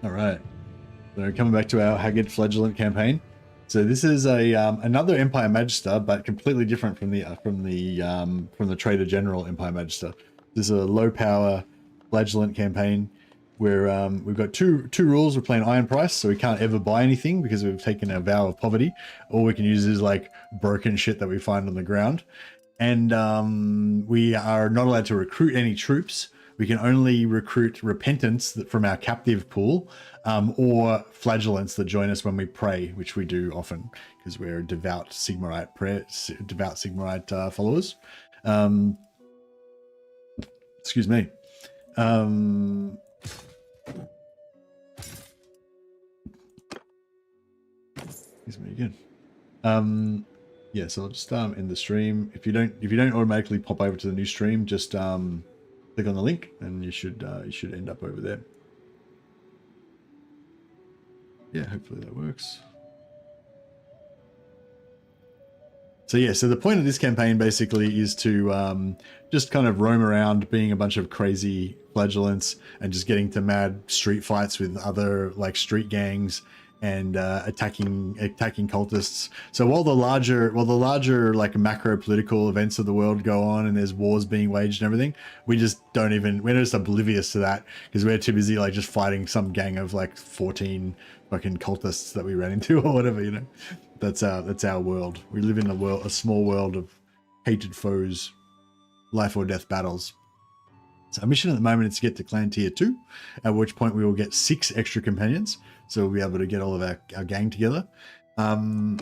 All right. So coming back to our Haggard Flagellant campaign. So this is a another Empire Magister, but completely different from the Trader General Empire Magister. This is a low power Flagellant campaign where we've got two rules. We're playing Iron Price, so we can't ever buy anything because we've taken a vow of poverty. All we can use is like broken shit that we find on the ground, and we are not allowed to recruit any troops. We can only recruit Repentants from our captive pool, or Flagellants that join us when we pray, which we do often because we're devout Sigmarite followers. Excuse me. Excuse me again. Yeah, so I'll just end the stream. If you don't automatically pop over to the new stream, just click on the link and you should end up over there. Yeah, hopefully that works. So yeah, so the point of this campaign basically is to just kind of roam around being a bunch of crazy Flagellants and just getting to mad street fights with other like street gangs and attacking cultists. So while the larger like macro political events of the world go on and there's wars being waged and everything, we're just oblivious to that because we're too busy like just fighting some gang of like 14 fucking cultists that we ran into or whatever, you know. That's our world. We live in a small world of hated foes, life or death battles. So our mission at the moment is to get to clan tier 2, at which point we will get 6 extra companions. So we'll be able to get all of our gang together. Yeah,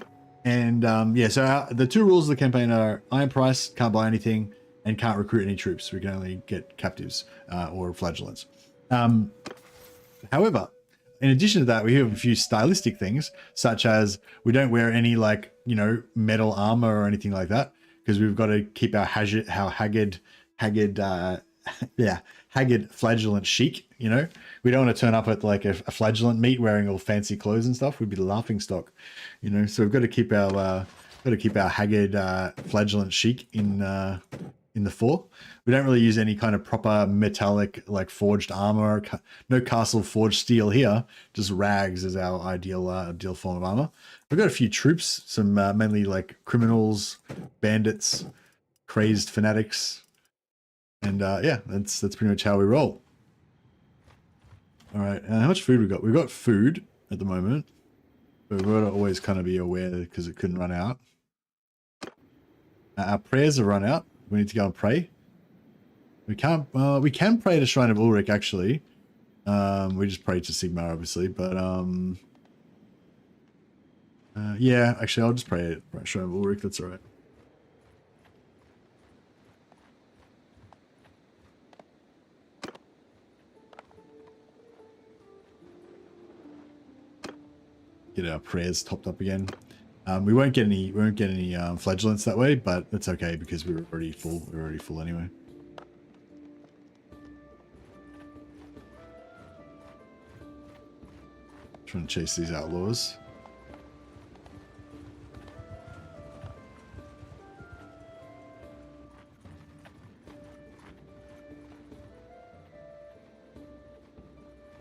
so the 2 rules of the campaign are Iron Price, can't buy anything, and can't recruit any troops. We can only get captives or Flagellants. However, in addition to that, we have a few stylistic things, such as we don't wear any like, you know, metal armor or anything like that, because we've got to keep our Haggard Flagellant chic, you know. We don't want to turn up at like a Flagellant meet wearing all fancy clothes and stuff. We'd be the laughing stock, you know. So we've got to keep our Haggard Flagellant chic in the fore. We don't really use any kind of proper metallic like forged armor. No castle forged steel here. Just rags is our ideal form of armor. We've got a few troops, some mainly like criminals, bandits, crazed fanatics. And yeah, that's pretty much how we roll. All right, how much food we got? We've got food at the moment, but we've got to always kind of be aware because it couldn't run out. Our prayers have run out. We need to go and pray. We can't. We can pray to Shrine of Ulrich actually. We just pray to Sigmar obviously, but yeah, actually I'll just pray at Shrine of Ulrich. That's all right. Get our prayers topped up again. We won't get any Flagellants that way, but that's okay because we're already full. We're already full anyway. Trying to chase these outlaws.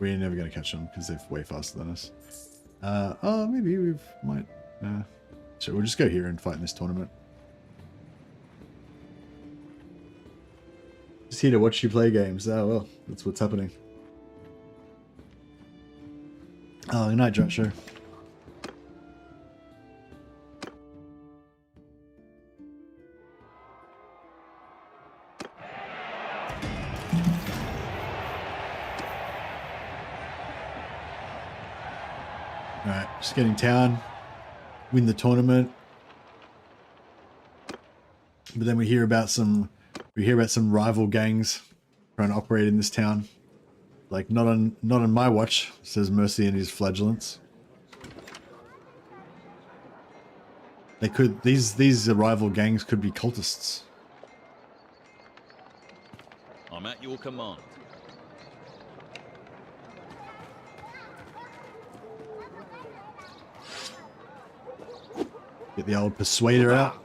We're never going to catch them because they're way faster than us. Oh, maybe we might. So we'll just go here and fight in this tournament. Just here to watch you play games. Oh well, that's what's happening. Oh, good night, Joshua. Alright, just getting town, win the tournament. But then we hear about some rival gangs trying to operate in this town. Like not on my watch, says Mercy and his Flagellants. They could these rival gangs could be cultists. I'm at your command. Get the old persuader out.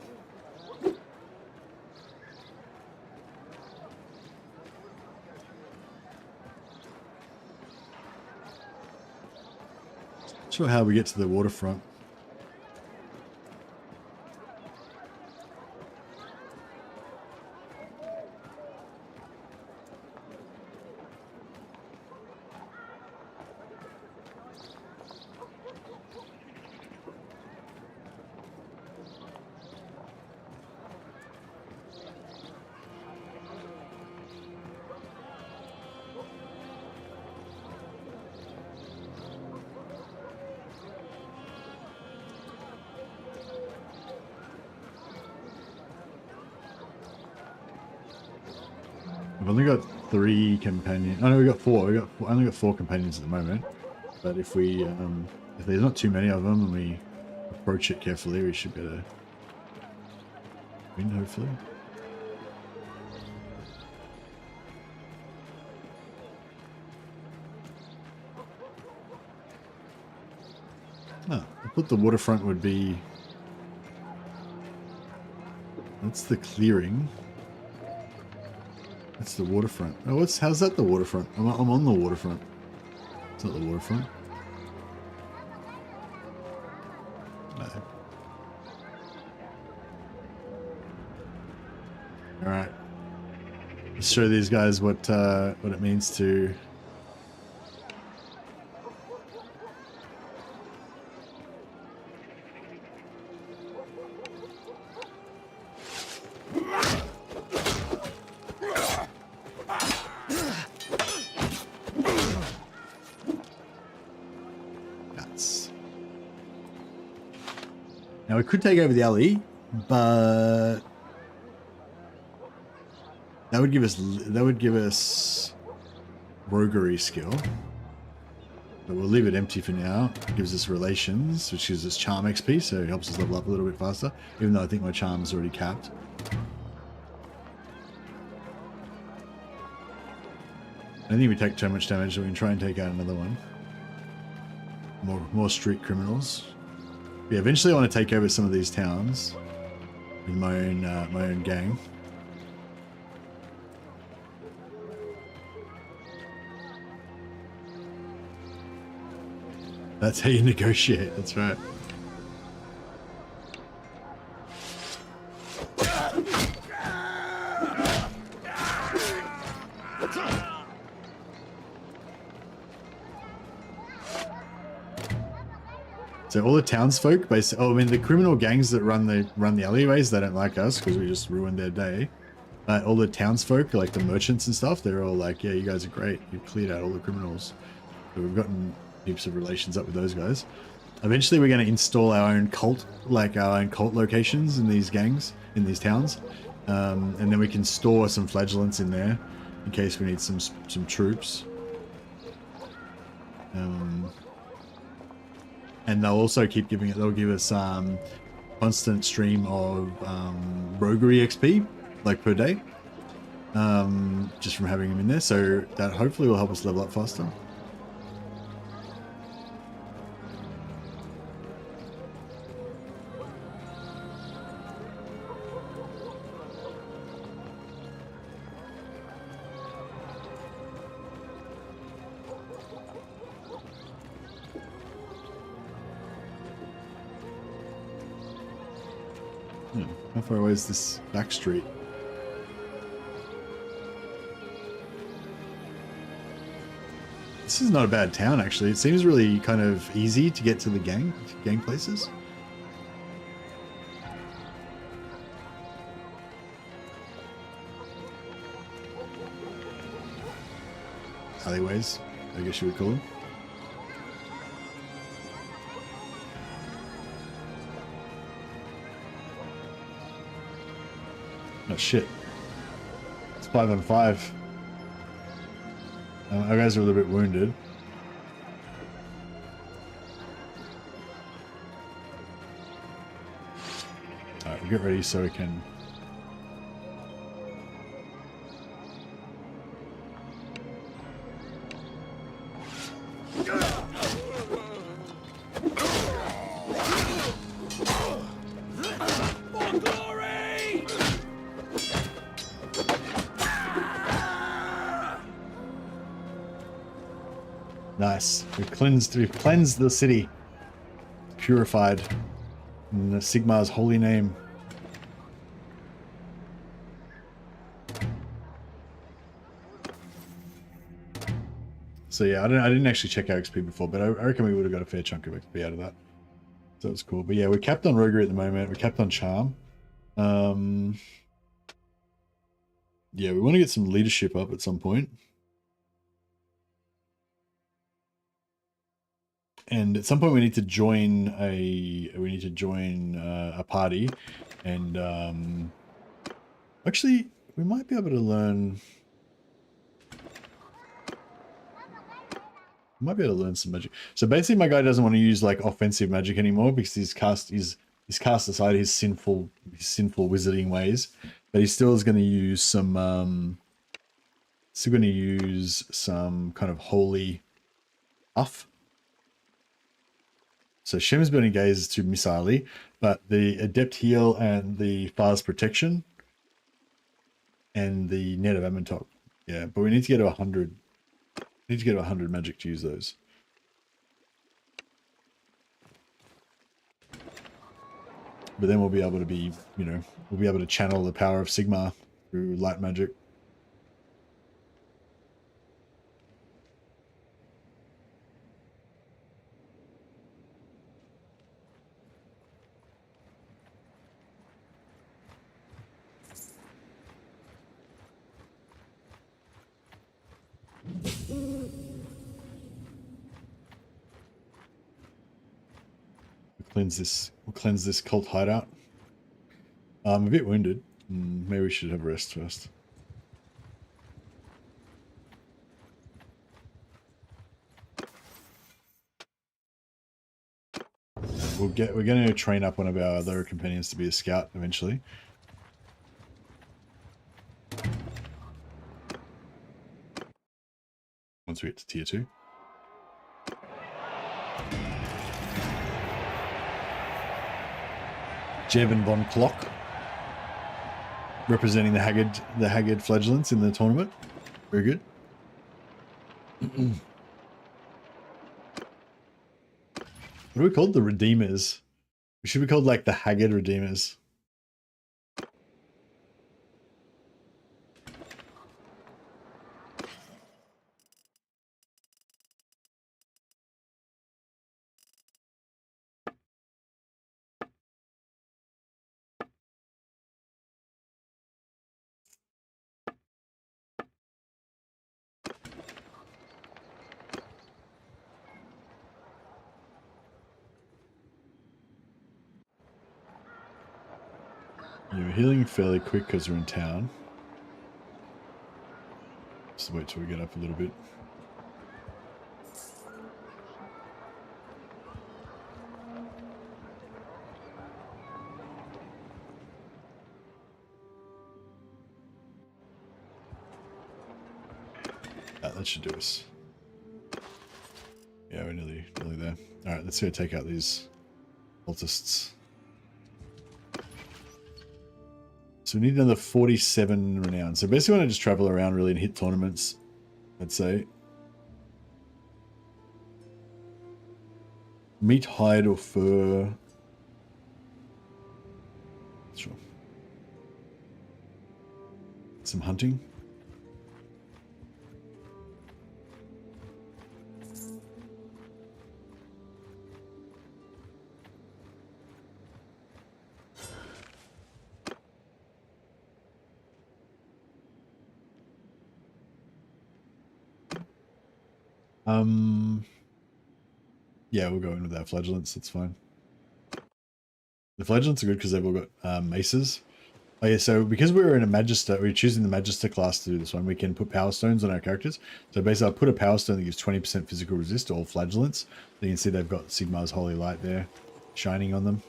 Sure how we get to the waterfront. I've only got 3 companions. Oh no, we got 4. I only got 4 companions at the moment. But if we, if there's not too many of them and we approach it carefully, we should be able to win, hopefully. Oh, I thought the waterfront would be... That's the clearing. That's the waterfront. Oh, how's that the waterfront? I'm on the waterfront. It's not the waterfront. No. All right. Let's show these guys what it means to. Now we could take over the alley, but that would give us roguery skill. But we'll leave it empty for now. It gives us relations, which gives us charm XP, so it helps us level up a little bit faster. Even though I think my charm's already capped. I think we take too much damage, so we can try and take out another one. More street criminals. Yeah, eventually I want to take over some of these towns with my own gang. That's how you negotiate. That's right. So all the townsfolk, basically, I mean the criminal gangs that run the alleyways, they don't like us because we just ruined their day. But all the townsfolk, like the merchants and stuff, they're all like, yeah, you guys are great. You've cleared out all the criminals. So we've gotten heaps of relations up with those guys. Eventually we're going to install our own cult, like our own cult locations in these gangs, in these towns. And then we can store some flagellants in there in case we need some troops. And they'll also keep giving it, they'll give us constant stream of roguery XP, like per day, just from having them in there. So that hopefully will help us level up faster. How far away is this back street? This is not a bad town, actually. It seems really kind of easy to get to the gang places. Alleyways, I guess you would call them. Oh shit. It's 5 on 5. Our guys are a little bit wounded. Alright, we'll get ready so we can... Nice. We've cleansed the city. purified in the Sigmar's holy name. So yeah, I didn't actually check our XP before, but I reckon we would have got a fair chunk of XP out of that. So it was cool. But yeah, we're capped on Roguery at the moment. We're capped on Charm. Yeah, we want to get some leadership up at some point. And at some point we need to join a party, and actually we might be able to learn. Might be able to learn some magic. So basically, my guy doesn't want to use like offensive magic anymore because he's cast aside his sinful wizarding ways, but he still is going to use some kind of holy stuff. So Shem's Burning Gaze is too missile-y, but the Adept Heal and the Far's Protection and the Net of Amentok. Yeah, but we need to get to 100. Need to get to 100 magic to use those. But then we'll be able to be, we'll be able to channel the power of Sigmar through light magic. We'll cleanse this cult hideout. I'm a bit wounded. Maybe we should have a rest first. We're going to train up one of our other companions to be a scout eventually. Once we get to tier 2. Jevon von Klock, representing the Haggard Flagellants in the tournament. Very good. What are we called? The Redeemers. We should be called like the Haggard Redeemers. Yeah, we're healing fairly quick because we're in town. Just wait till we get up a little bit. That should do us. Yeah, we're nearly there. Alright, let's go take out these cultists. So we need another 47 renown. So basically we want to just travel around really and hit tournaments, I'd say. Meat, hide, or fur. Sure. Some hunting. Yeah, we'll go in with our Flagellants, that's fine. The Flagellants are good because they've all got maces. Oh yeah, so because we're in a Magister, we're choosing the Magister class to do this one, we can put Power Stones on our characters. So basically I'll put a Power Stone that gives 20% physical resist to all Flagellants. You can see they've got Sigmar's Holy Light there, shining on them.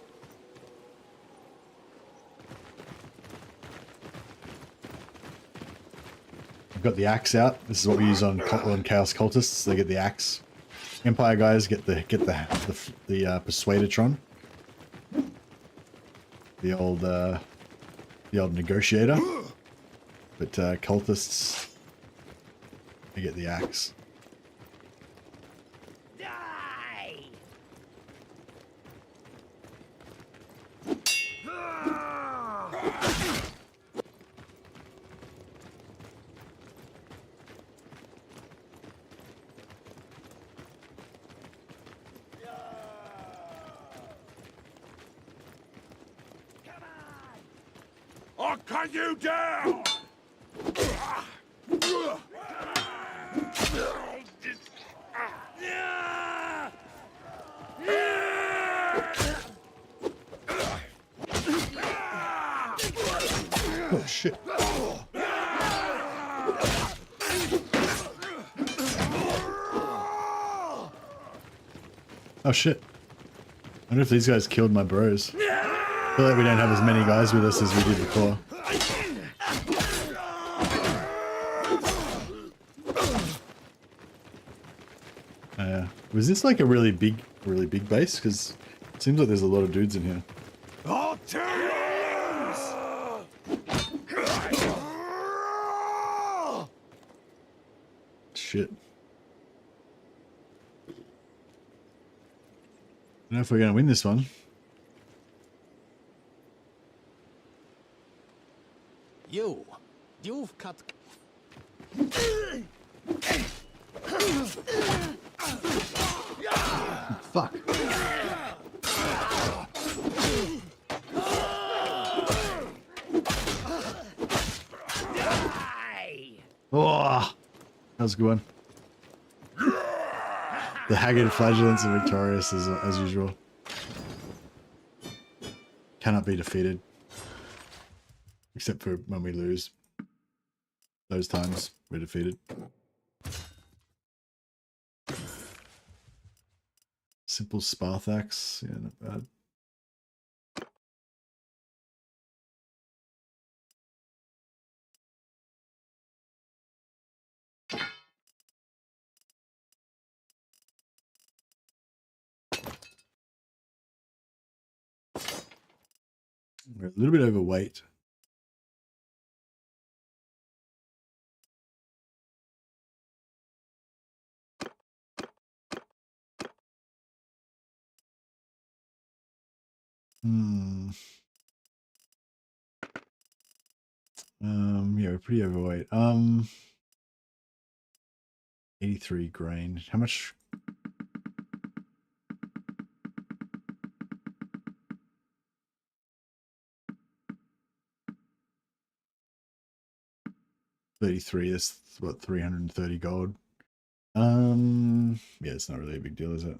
We've got the axe out. This is what we use on Chaos Cultists. They get the axe. Empire guys get the Persuadertron. The old negotiator. But cultists, they get the axe. Die! I'll cut you down! Oh shit. Oh shit. I wonder if these guys killed my bros. I feel like we don't have as many guys with us as we did before. Was this like a really big base? Because it seems like there's a lot of dudes in here. I'll turn Shit. I don't know if we're going to win this one. You've cut. Fuck. Oh, that was a good one. The Haggard, Flagellants, and Victorious as usual. Cannot be defeated. Except for when we lose. Those times we're defeated. Simple Sparthax. Yeah, not bad. We're a little bit overweight. Yeah, we're pretty overweight. 83 grain. How much? $33. That's what, 330 gold. Yeah, it's not really a big deal, is it?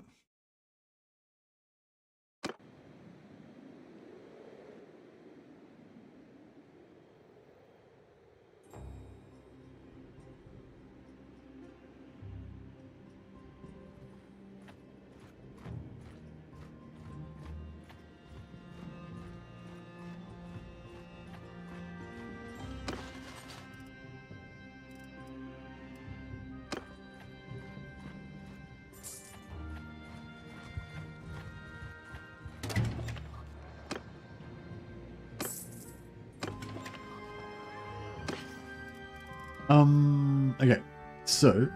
Okay, so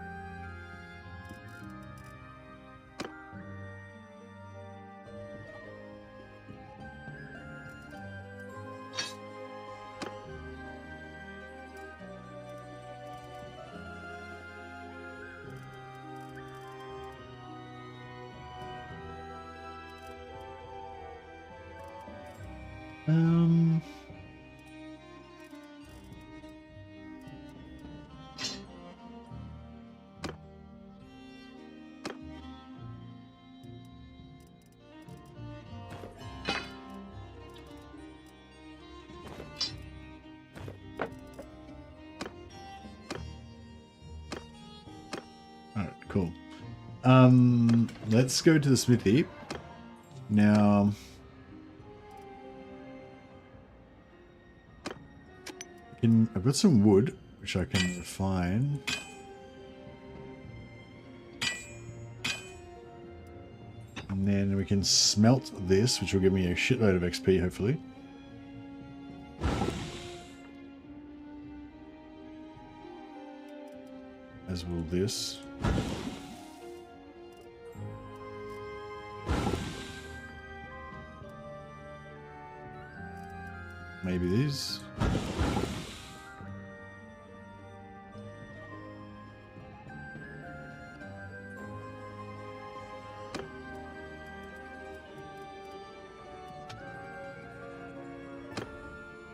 cool. Let's go to the smithy. Now, I've got some wood, which I can refine. And then we can smelt this, which will give me a shitload of XP, hopefully. As will this. Maybe these.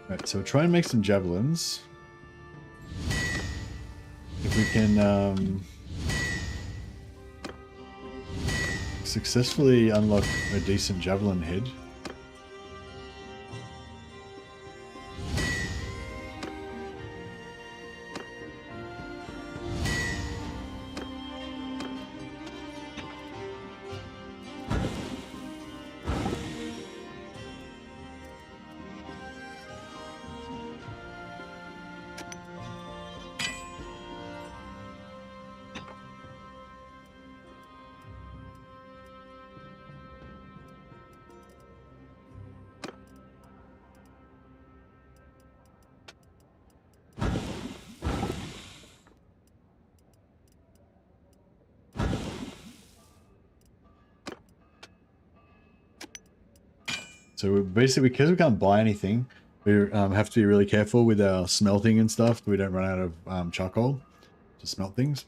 Right, so we'll try and make some javelins. If we can successfully unlock a decent javelin head. So basically, because we can't buy anything, we have to be really careful with our smelting and stuff. We don't run out of charcoal to smelt things.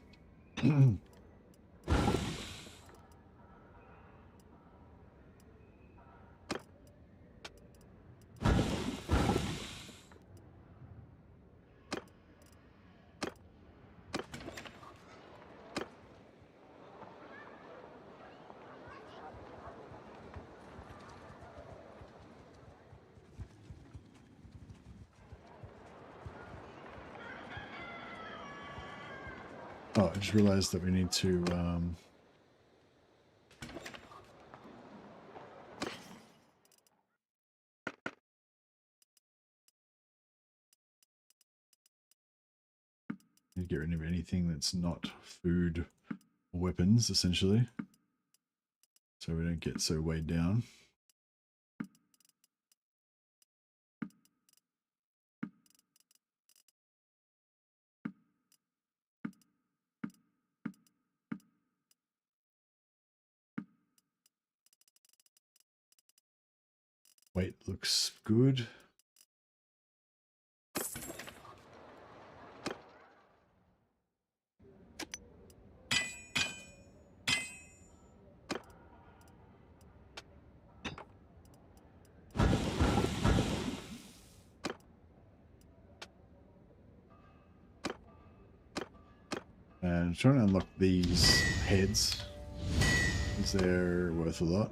Oh, I just realized that we need to get rid of anything that's not food or weapons, essentially, so we don't get so weighed down. Weight looks good. And trying to unlock these heads, because they're worth a lot.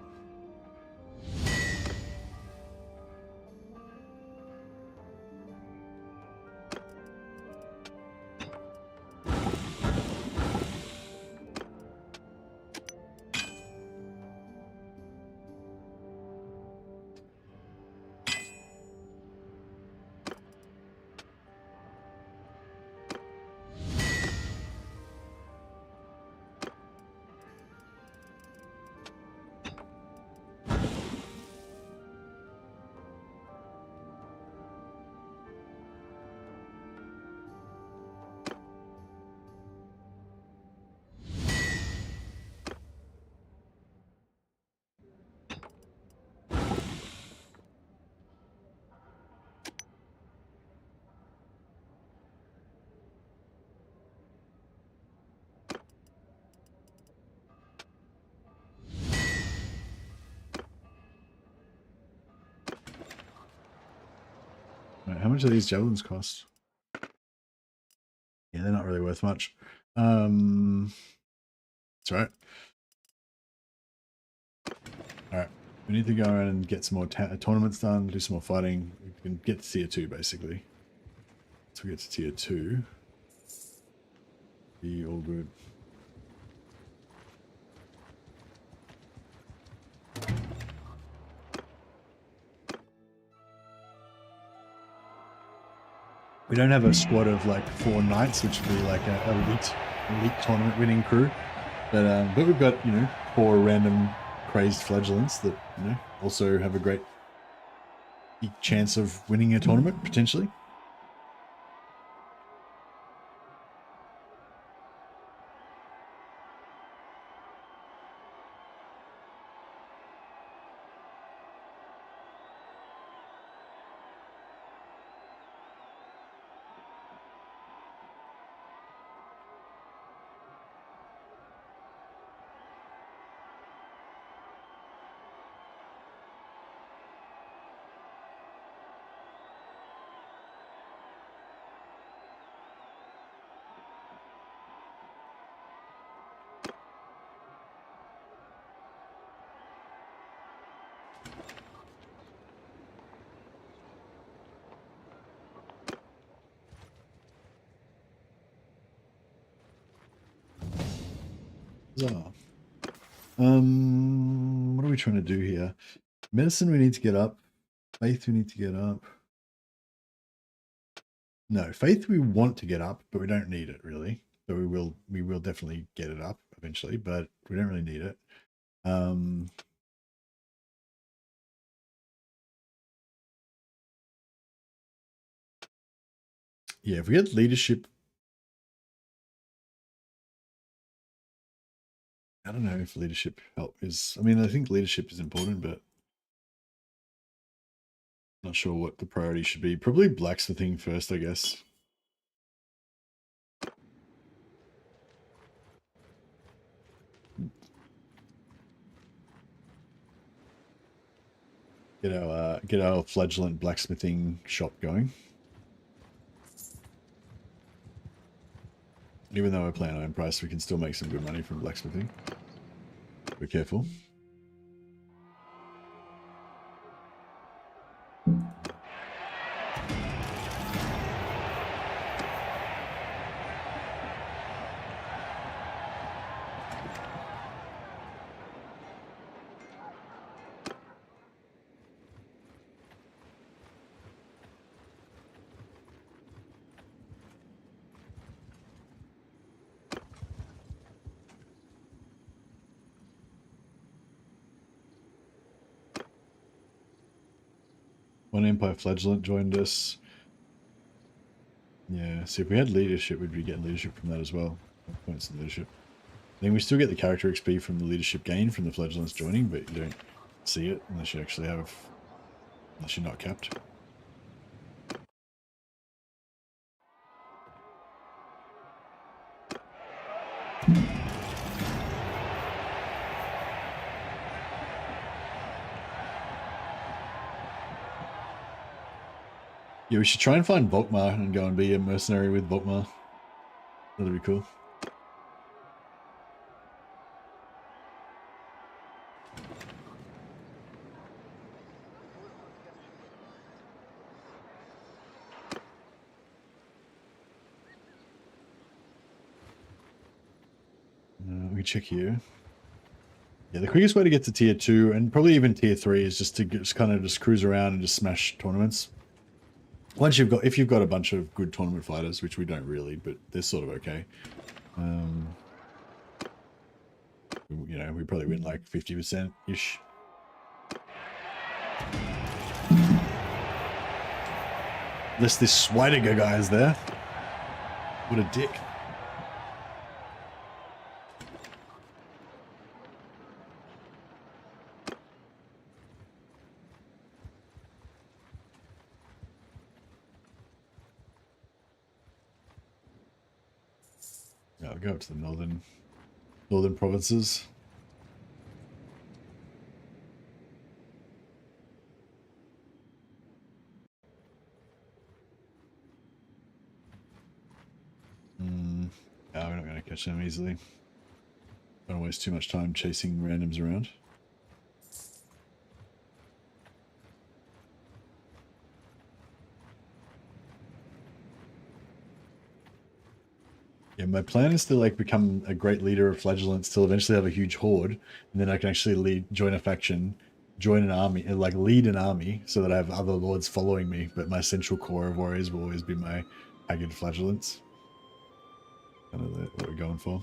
Right, how much do these javelins cost? Yeah, they're not really worth much. That's right. All right, we need to go around and get some more tournaments done, do some more fighting. We can get to tier 2, basically. So we get to tier 2. Be all good. We don't have a squad of like 4 knights, which would be like an elite tournament winning crew. But we've got, 4 random crazed flagellants that, also have a great chance of winning a tournament, potentially. So, what are we trying to do here? Medicine we need to get up. Faith we need to get up. No, faith we want to get up, but we don't need it really. So we will definitely get it up eventually, but we don't really need it. Yeah, if we had leadership, I don't know if leadership help is. I mean, I think leadership is important, but not sure what the priority should be. Probably blacksmithing first, I guess. Get our flagellant blacksmithing shop going. Even though we're playing iron price, we can still make some good money from blacksmithing. Be careful. One Empire Flagellant joined us. Yeah, see if we had leadership, we'd be getting leadership from that as well. Points in leadership. Then we still get the character XP from the leadership gain from the Flagellants joining, but you don't see it unless you actually have, unless you're not capped. Yeah, we should try and find Volkmar and go and be a mercenary with Volkmar. That'd be cool. We can check here. Yeah, the quickest way to get to tier 2 and probably even tier 3 is just to kind of just cruise around and just smash tournaments. Once you've got, if you've got a bunch of good tournament fighters, which we don't really, but they're sort of okay. You know, we probably win like 50%-ish. Unless this Schweidiger guy is there. What a dick. Yeah, I'll go up to the northern provinces. No, we're not going to catch them easily. Don't waste too much time chasing randoms around. Yeah, my plan is to like become a great leader of Flagellants till eventually have a huge horde, and then I can actually join a faction, join an army, and like lead an army so that I have other lords following me, but my central core of warriors will always be my Haggard Flagellants. Kind of what we're going for.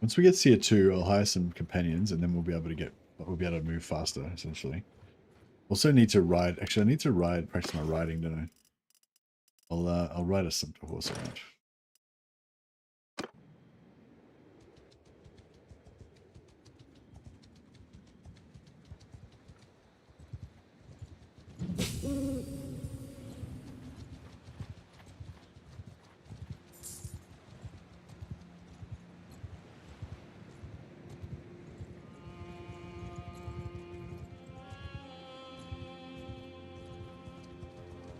Once we get tier 2, I'll hire some companions, and then we'll be able to move faster, essentially. Also need to ride. Actually, I need to practice my riding, don't I? I'll ride a sumpter horse around. I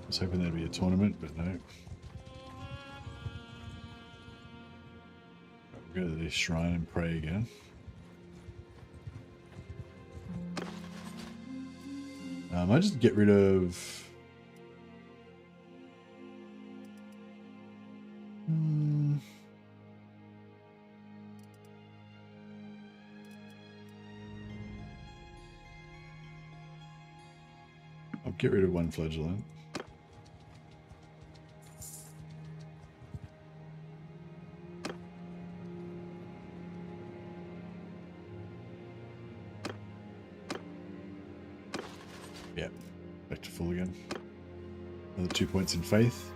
was hoping there'd be a tournament, but no. We'll go to the shrine and pray again. I just get rid of... I'll get rid of one flagellant. Yeah, back to full again. Another 2 points in faith.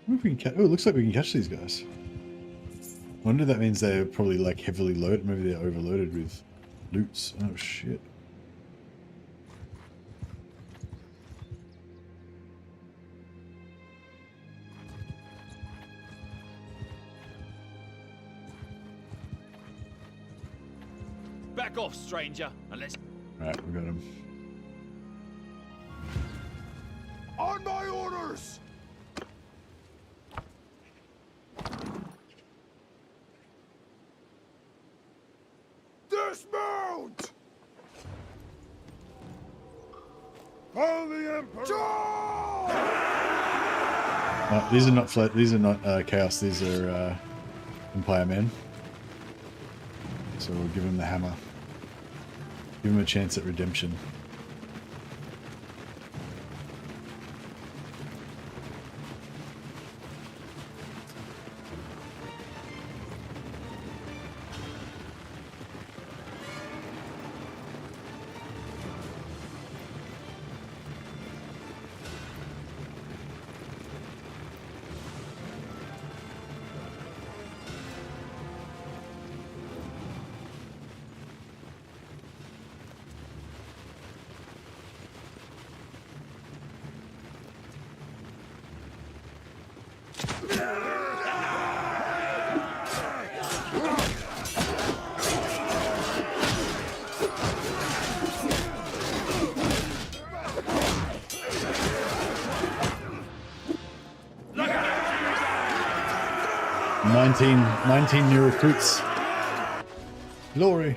If we can oh, it looks like we can catch these guys. I wonder if that means they're probably like heavily loaded. Maybe they're overloaded with loots. Oh shit. Back off, stranger, and let's... Alright, we got him. On my orders! Dismount! Follow the Emperor! These are not flat. These are not chaos. These are Empire men. So we'll give him the hammer. Give him a chance at redemption. Nineteen new recruits. Glory.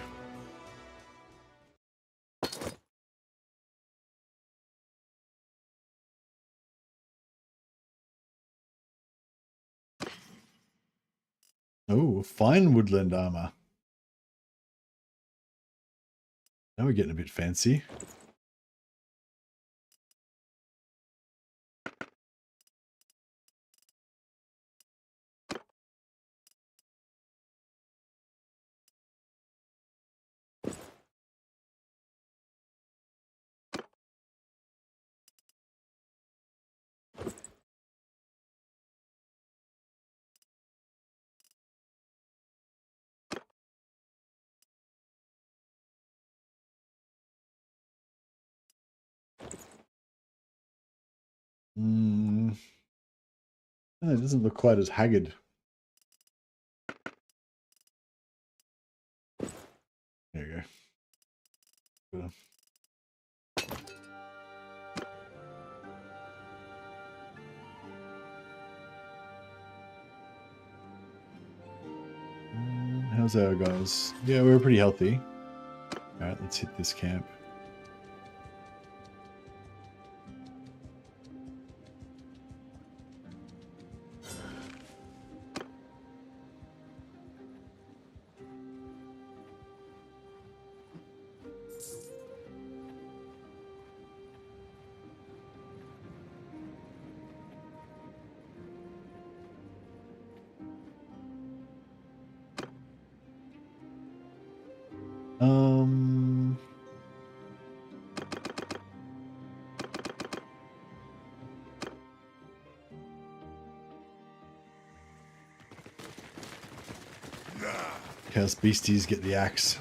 Oh, fine woodland armor. Now we're getting a bit fancy. Oh, it doesn't look quite as haggard. There you go. How's our guys? Yeah, we're pretty healthy. Alright, let's hit this camp. Chaos beasties get the axe.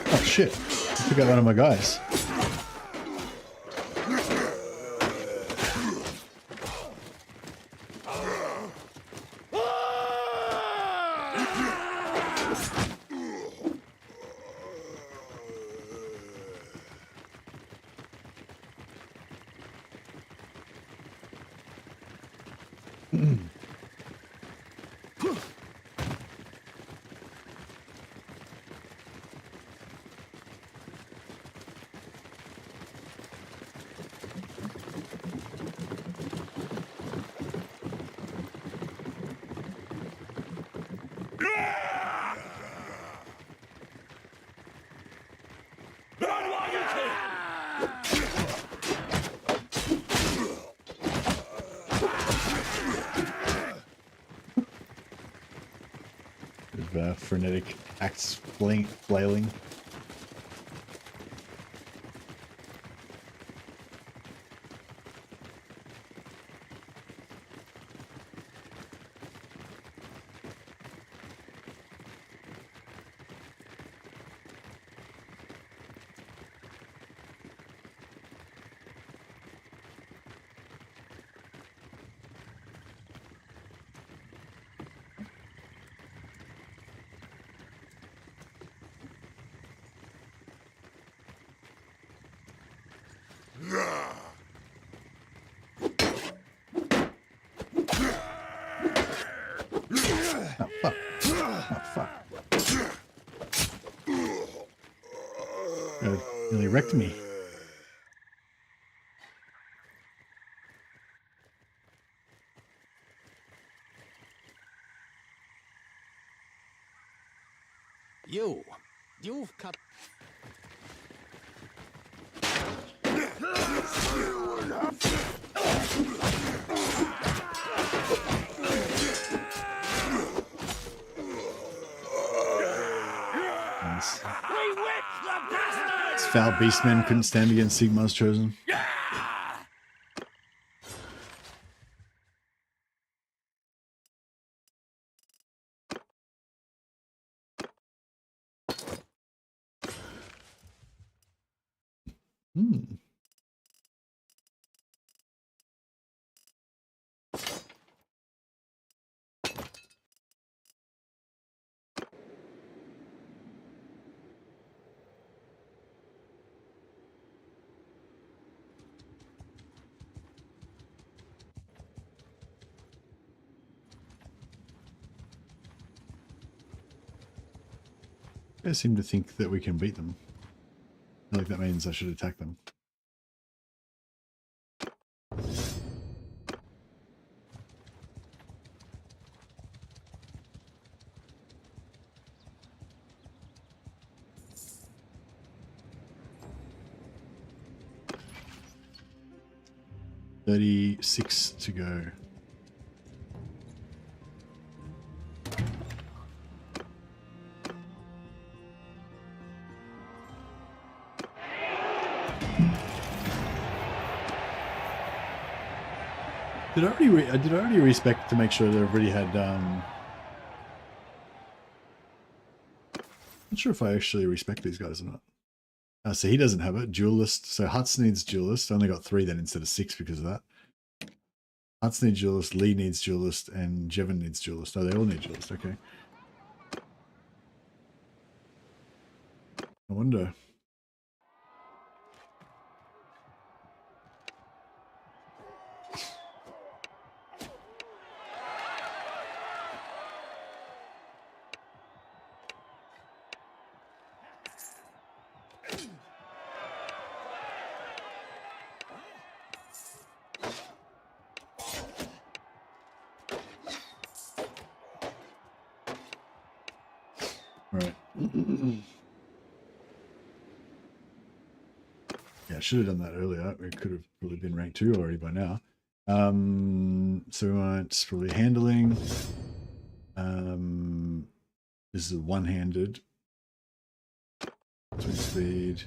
Oh shit, I took out one of my guys. Frenetic axe flailing. Oh fuck. Oh fuck. Nearly wrecked me. You've cut. Nice. This foul beastmen couldn't stand against Sigmar's chosen. I seem to think that we can beat them. I feel like that means I should attack them. $36 to go. Did I already respec to make sure that everybody had not sure if I actually respect these guys or not. So he doesn't have it. Duelist. So Hutz needs Duelist. I only got 3 then instead of 6 because of that. Hutz needs Duelist, Lee needs Duelist, and Jevon needs Duelist. Oh, they all need Duelist, okay. I wonder. Right. Yeah, Okay, I should have done that earlier. We could have probably been rank 2 already by now. So we want probably handling. This is one-handed. Swing speed.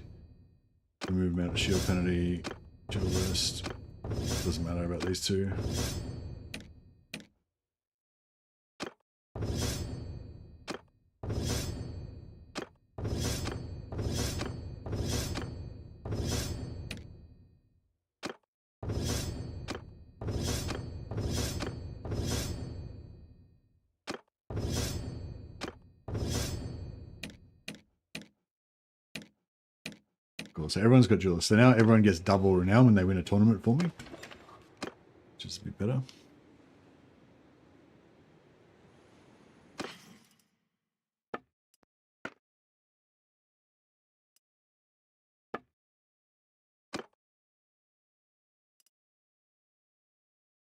Movement, shield penalty, shield list. Doesn't matter about these two. Cool. So everyone's got duelists. So now everyone gets double renown when they win a tournament for me. Just a bit better.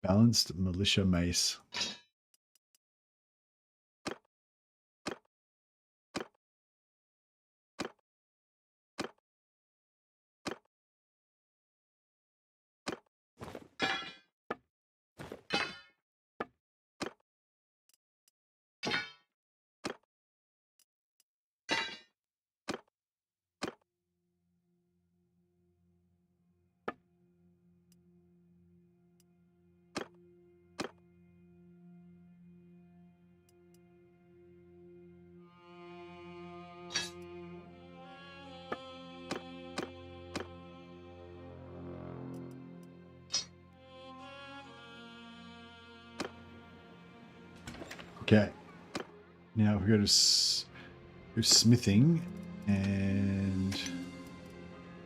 Balanced militia mace. Okay. Now if we go to smithing and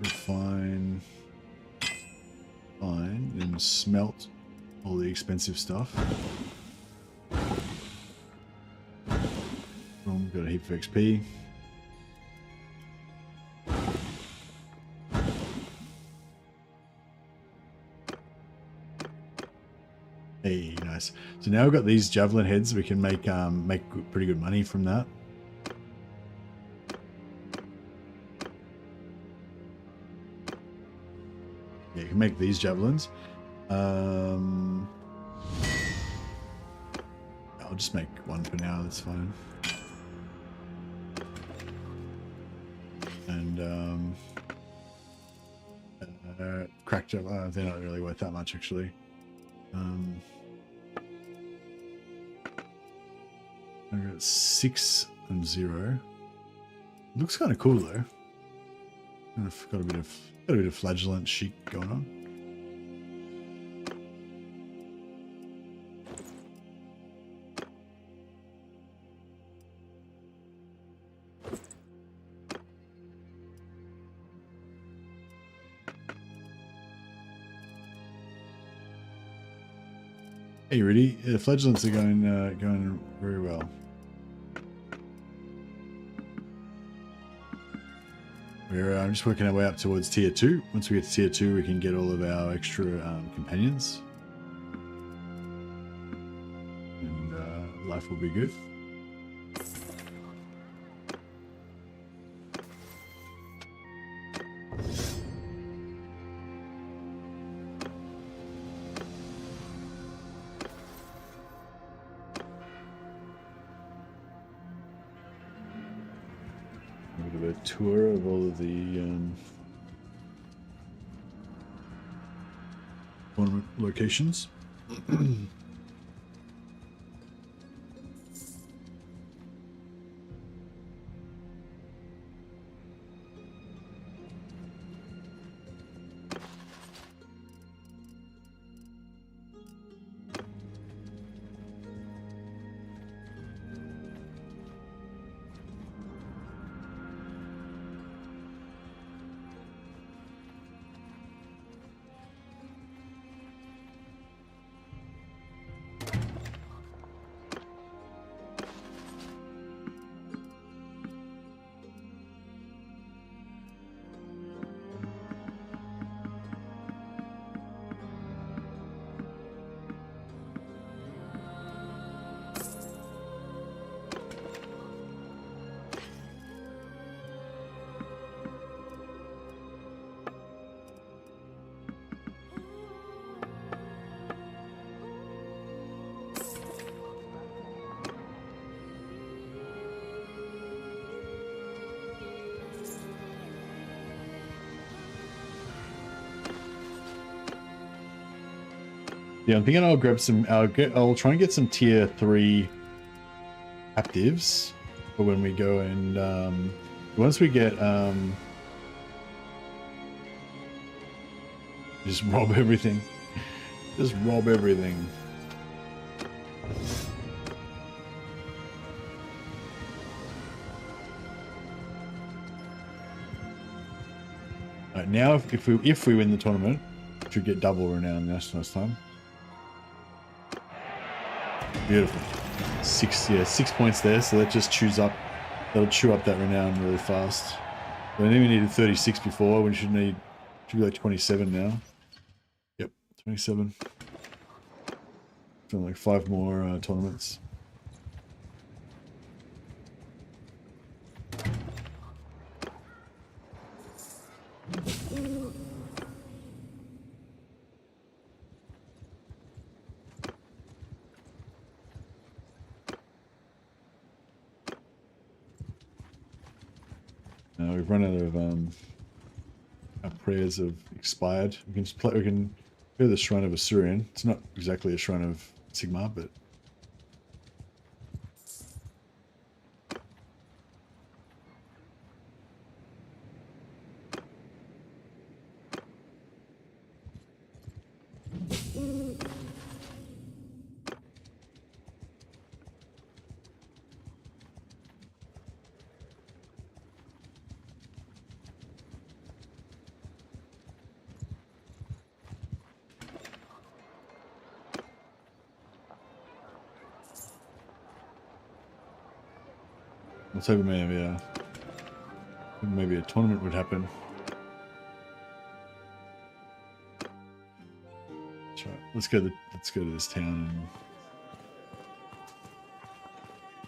refine, fine, and smelt all the expensive stuff. Boom, got a heap of XP. Hey, nice. So now we've got these javelin heads. We can make pretty good money from that. Yeah, you can make these javelins. I'll just make one for now. That's fine. And cracked javelin. They're not really worth that much, actually. I got 6 and 0. Looks kind of cool though. I've got a bit of flagellant chic going on. Hey, Rudy. The flagellants are going very well. We're just working our way up towards tier 2. Once we get to tier 2, we can get all of our extra companions, and life will be good. Tour of all of the tournament locations. Yeah, I'm thinking I'll grab some. I'll try and get some tier 3 captives for when we go and once we get just rob everything. Just rob everything. Alright, now if we win the tournament, we should get double renown next time. Beautiful. 6 points there, so that just that'll chew up that renown really fast. We only needed 36 before, we should be like 27 now. Yep, 27. So like 5 more tournaments. We've run out of our prayers have expired. We can play the Shrine of Assyrian. It's not exactly a Shrine of Sigmar, but let's hope maybe a tournament would happen. Let's go to this town and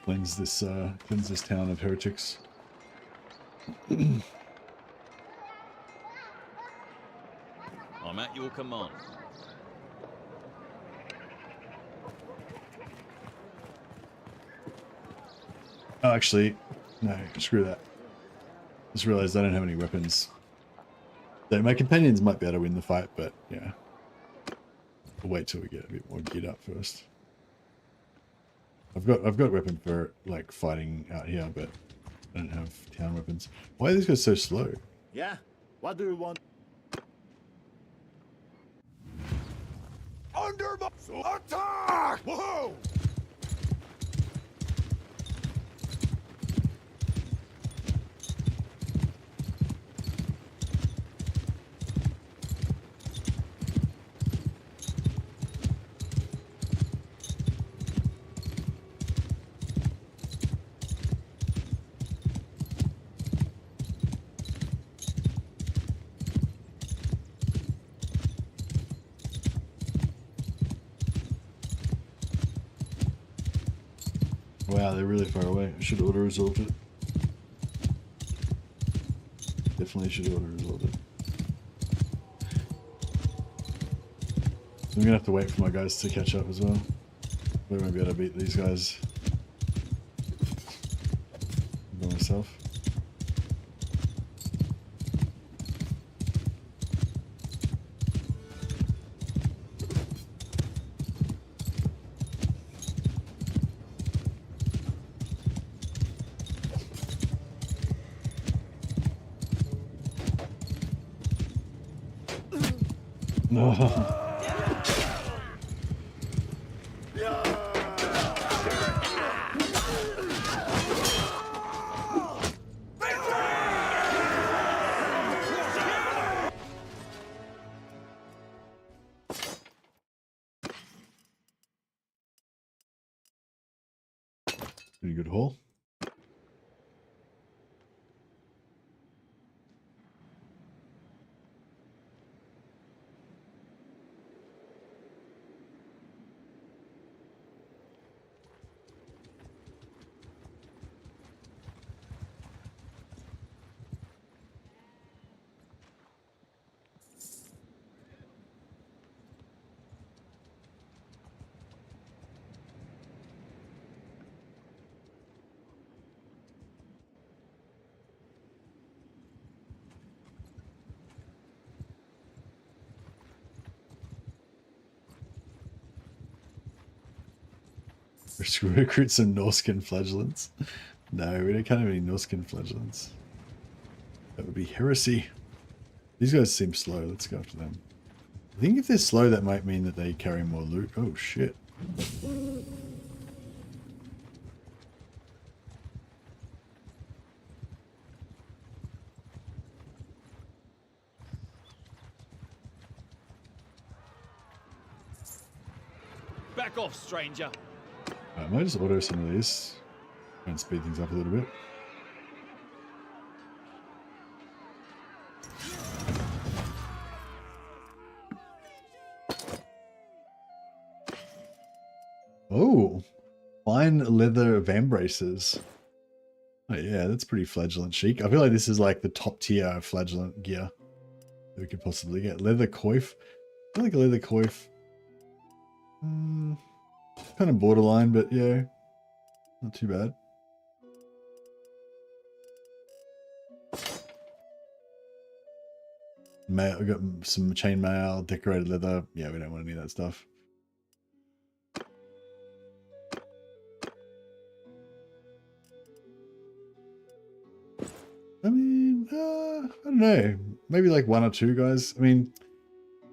cleanse this town of heretics. I'm at your command. Oh, actually, no, screw that. Just realized I don't have any weapons. So my companions might be able to win the fight, but yeah. We'll wait till we get a bit more geared up first. I've got weapon for like fighting out here, but I don't have town weapons. Why are these guys so slow? Yeah? What do you want? Under my attack! Whoa! Wow, they're really far away. I should auto-resolved it. Definitely should auto-resolve it. I'm gonna have to wait for my guys to catch up as well. We won't be able to beat these guys by myself. No. Pretty good haul. Recruit some Norskin Flagellants. No, we can't have any Norskin Flagellants. That would be heresy. These guys seem slow. Let's go after them. I think if they're slow, that might mean that they carry more loot. Oh, shit. Back off, stranger. I might just auto some of these. Try and speed things up a little bit. Oh, fine leather vambraces. Oh yeah, that's pretty flagellant chic. I feel like this is like the top tier of flagellant gear that we could possibly get. Leather coif. I like a leather coif. Kind of borderline, but yeah, not too bad. Mail, we got some chain mail, decorated leather. Yeah, we don't want any of that stuff. I mean, I don't know. Maybe like one or two guys. I mean,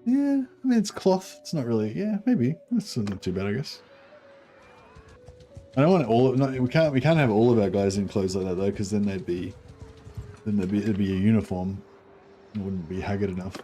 yeah. I mean, it's cloth. It's not really. Yeah, maybe that's not too bad, I guess. I don't want all. No, we can't have all of our guys in clothes like that though, because then it'd be a uniform. It wouldn't be Haggard enough.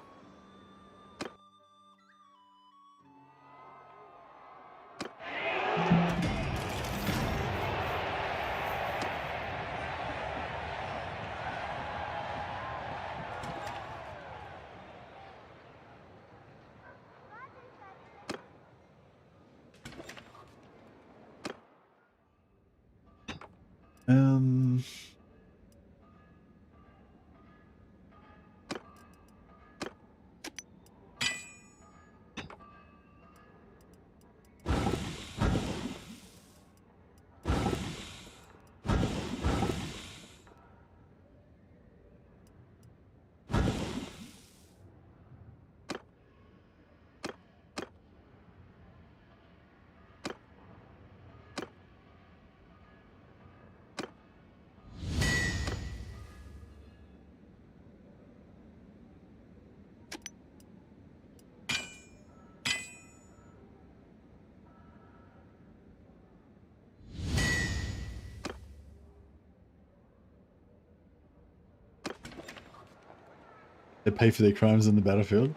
They pay for their crimes on the battlefield.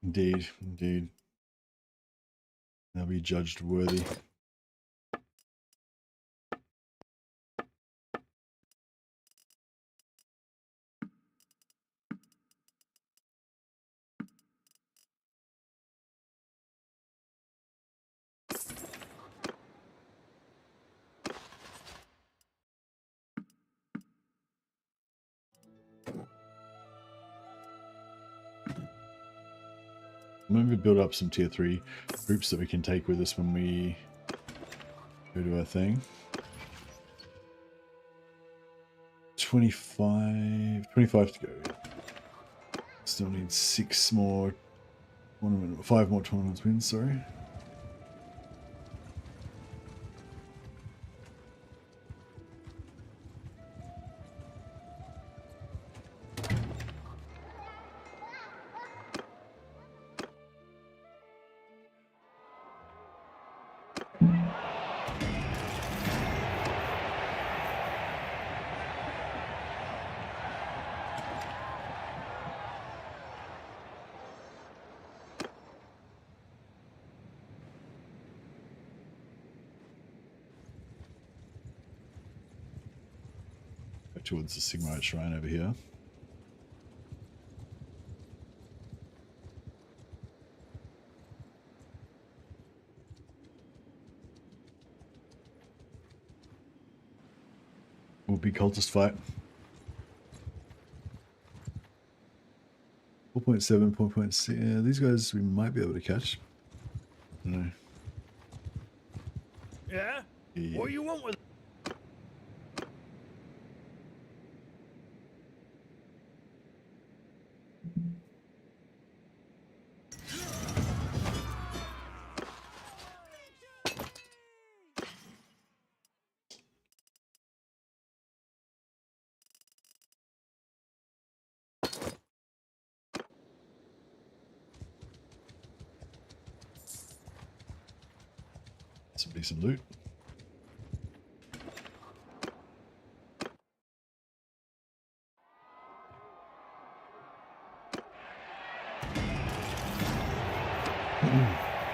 Indeed, indeed. They'll be judged worthy. Maybe build up some tier 3 groups that we can take with us when we go to our thing. 25 to go. Still need 6 more tournament, 5 more tournaments wins, sorry. Towards the Sigmarite Shrine over here. Will be cultist fight. 4.7, 4.6. Yeah, these guys we might be able to catch. I don't know. Yeah? What do you want with... Decent loot.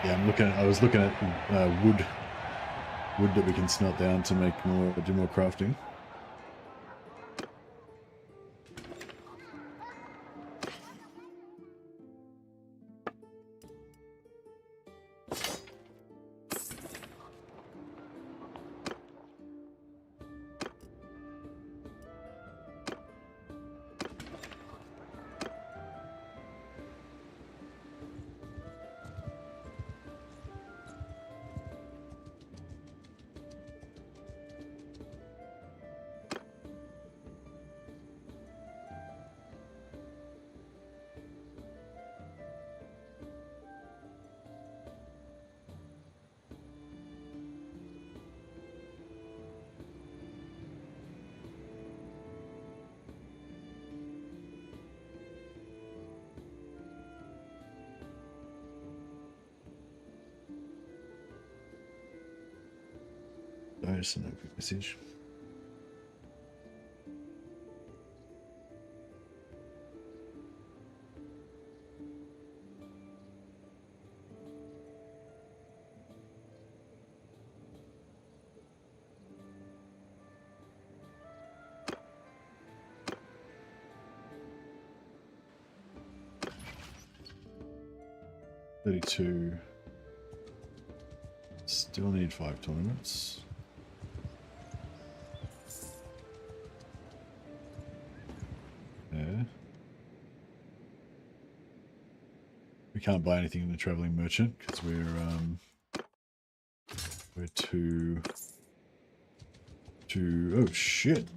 Yeah, I was looking at wood that we can smelt down to do more crafting. There's an open message. $32. Still need 5 tournaments. We can't buy anything in the traveling merchant because we're too oh shit.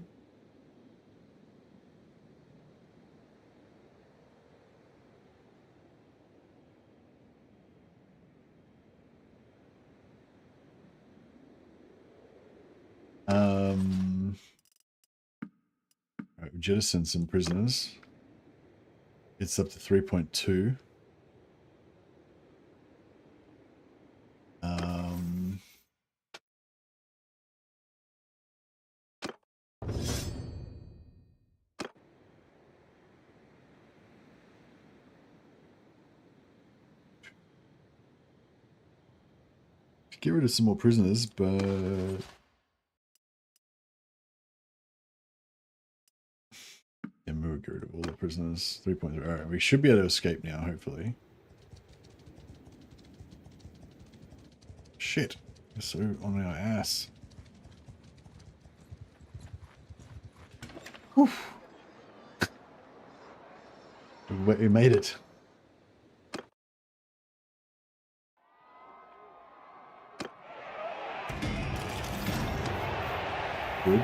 Right, we jettison some prisoners. It's up to 3.2. Get rid of some more prisoners, but yeah, we'll get rid of all the prisoners. 3.3. All right, we should be able to escape now, hopefully. Shit, we're so on our ass. Whew. We made it. Good.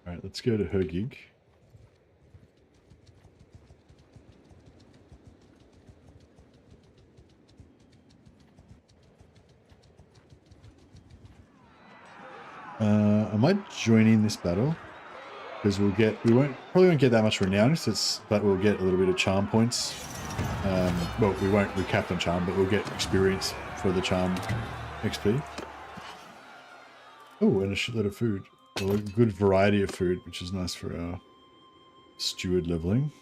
All right, let's go to Haggard. I might join in this battle because we probably won't get that much renown, but we'll get a little bit of charm points. Well, we won't recap on charm, but we'll get experience for the charm XP. Oh, and a shitload of food. Well, a good variety of food, which is nice for our steward leveling.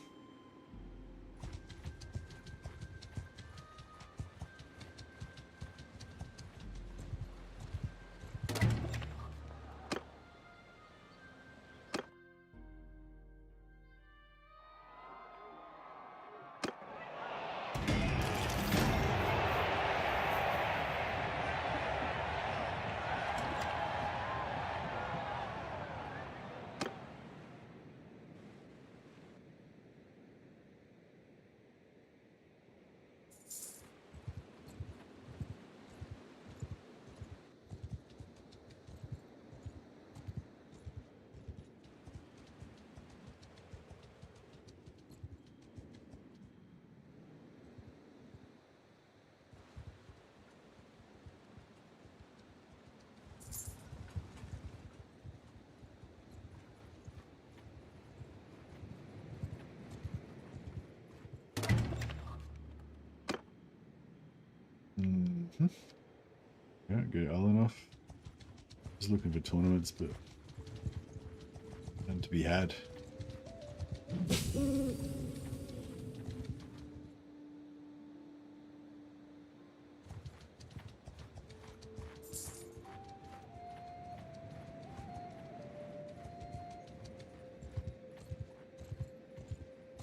nothing. Yeah, get Alan off. Just looking for tournaments, but none to be had.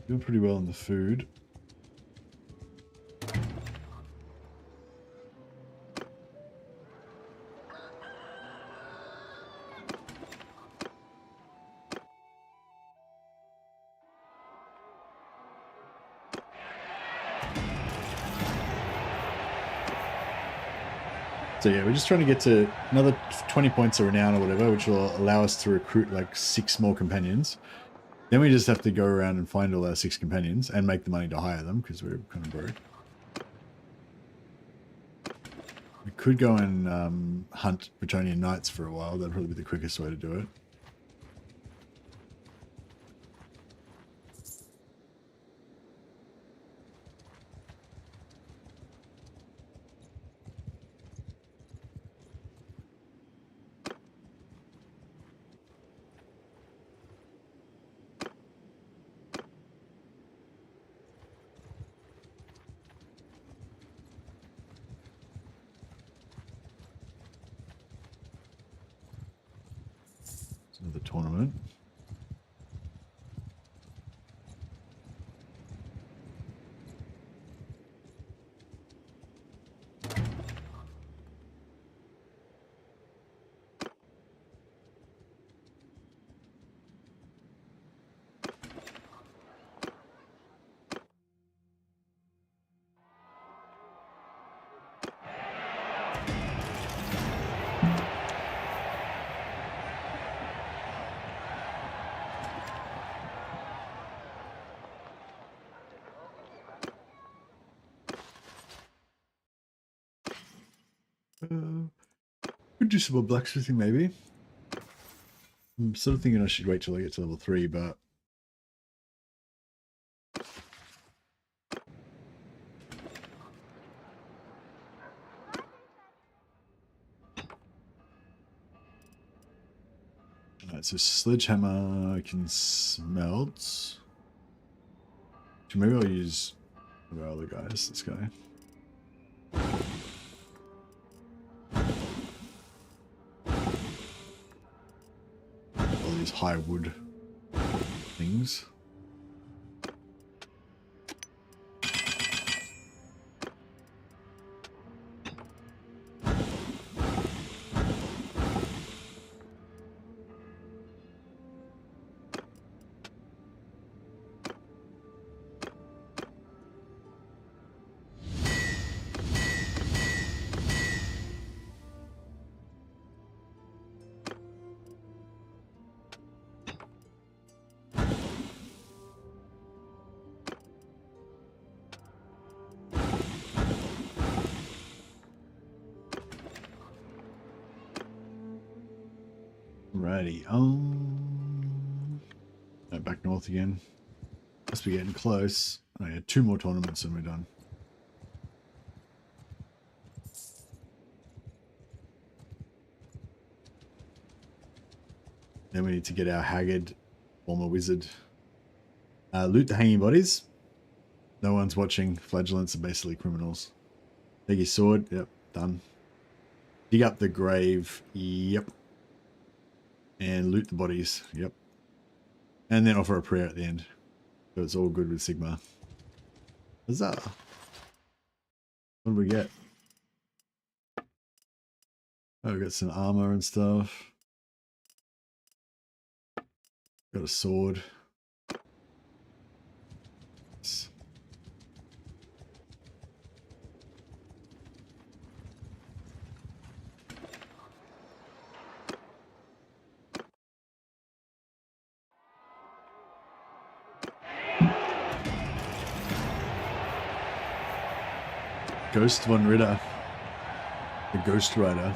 Doing pretty well on the food. So yeah, we're just trying to get to another 20 points of renown or whatever, which will allow us to recruit like 6 more companions. Then we just have to go around and find all our 6 companions and make the money to hire them because we're kind of broke. We could go and hunt Bretonian Knights for a while. That'd probably be the quickest way to do it. Another tournament. Could do some more blacksmithing maybe. I'm sort of thinking I should wait till I get to level 3, but alright, so sledgehammer I can smelt. So maybe I'll use one of our other guys, this guy. All these high wood things. Righty, back north again. Must be getting close. Oh yeah, 2 more tournaments and we're done. Then we need to get our Haggard, former wizard. Loot the hanging bodies. No one's watching. Flagellants are basically criminals. Take your sword. Yep, done. Dig up the grave. Yep. And loot the bodies. Yep. And then offer a prayer at the end. So it's all good with Sigma. Huzzah. What do we get? Oh, we got some armor and stuff. Got a sword. Ghost von Ritter. The Ghost Rider.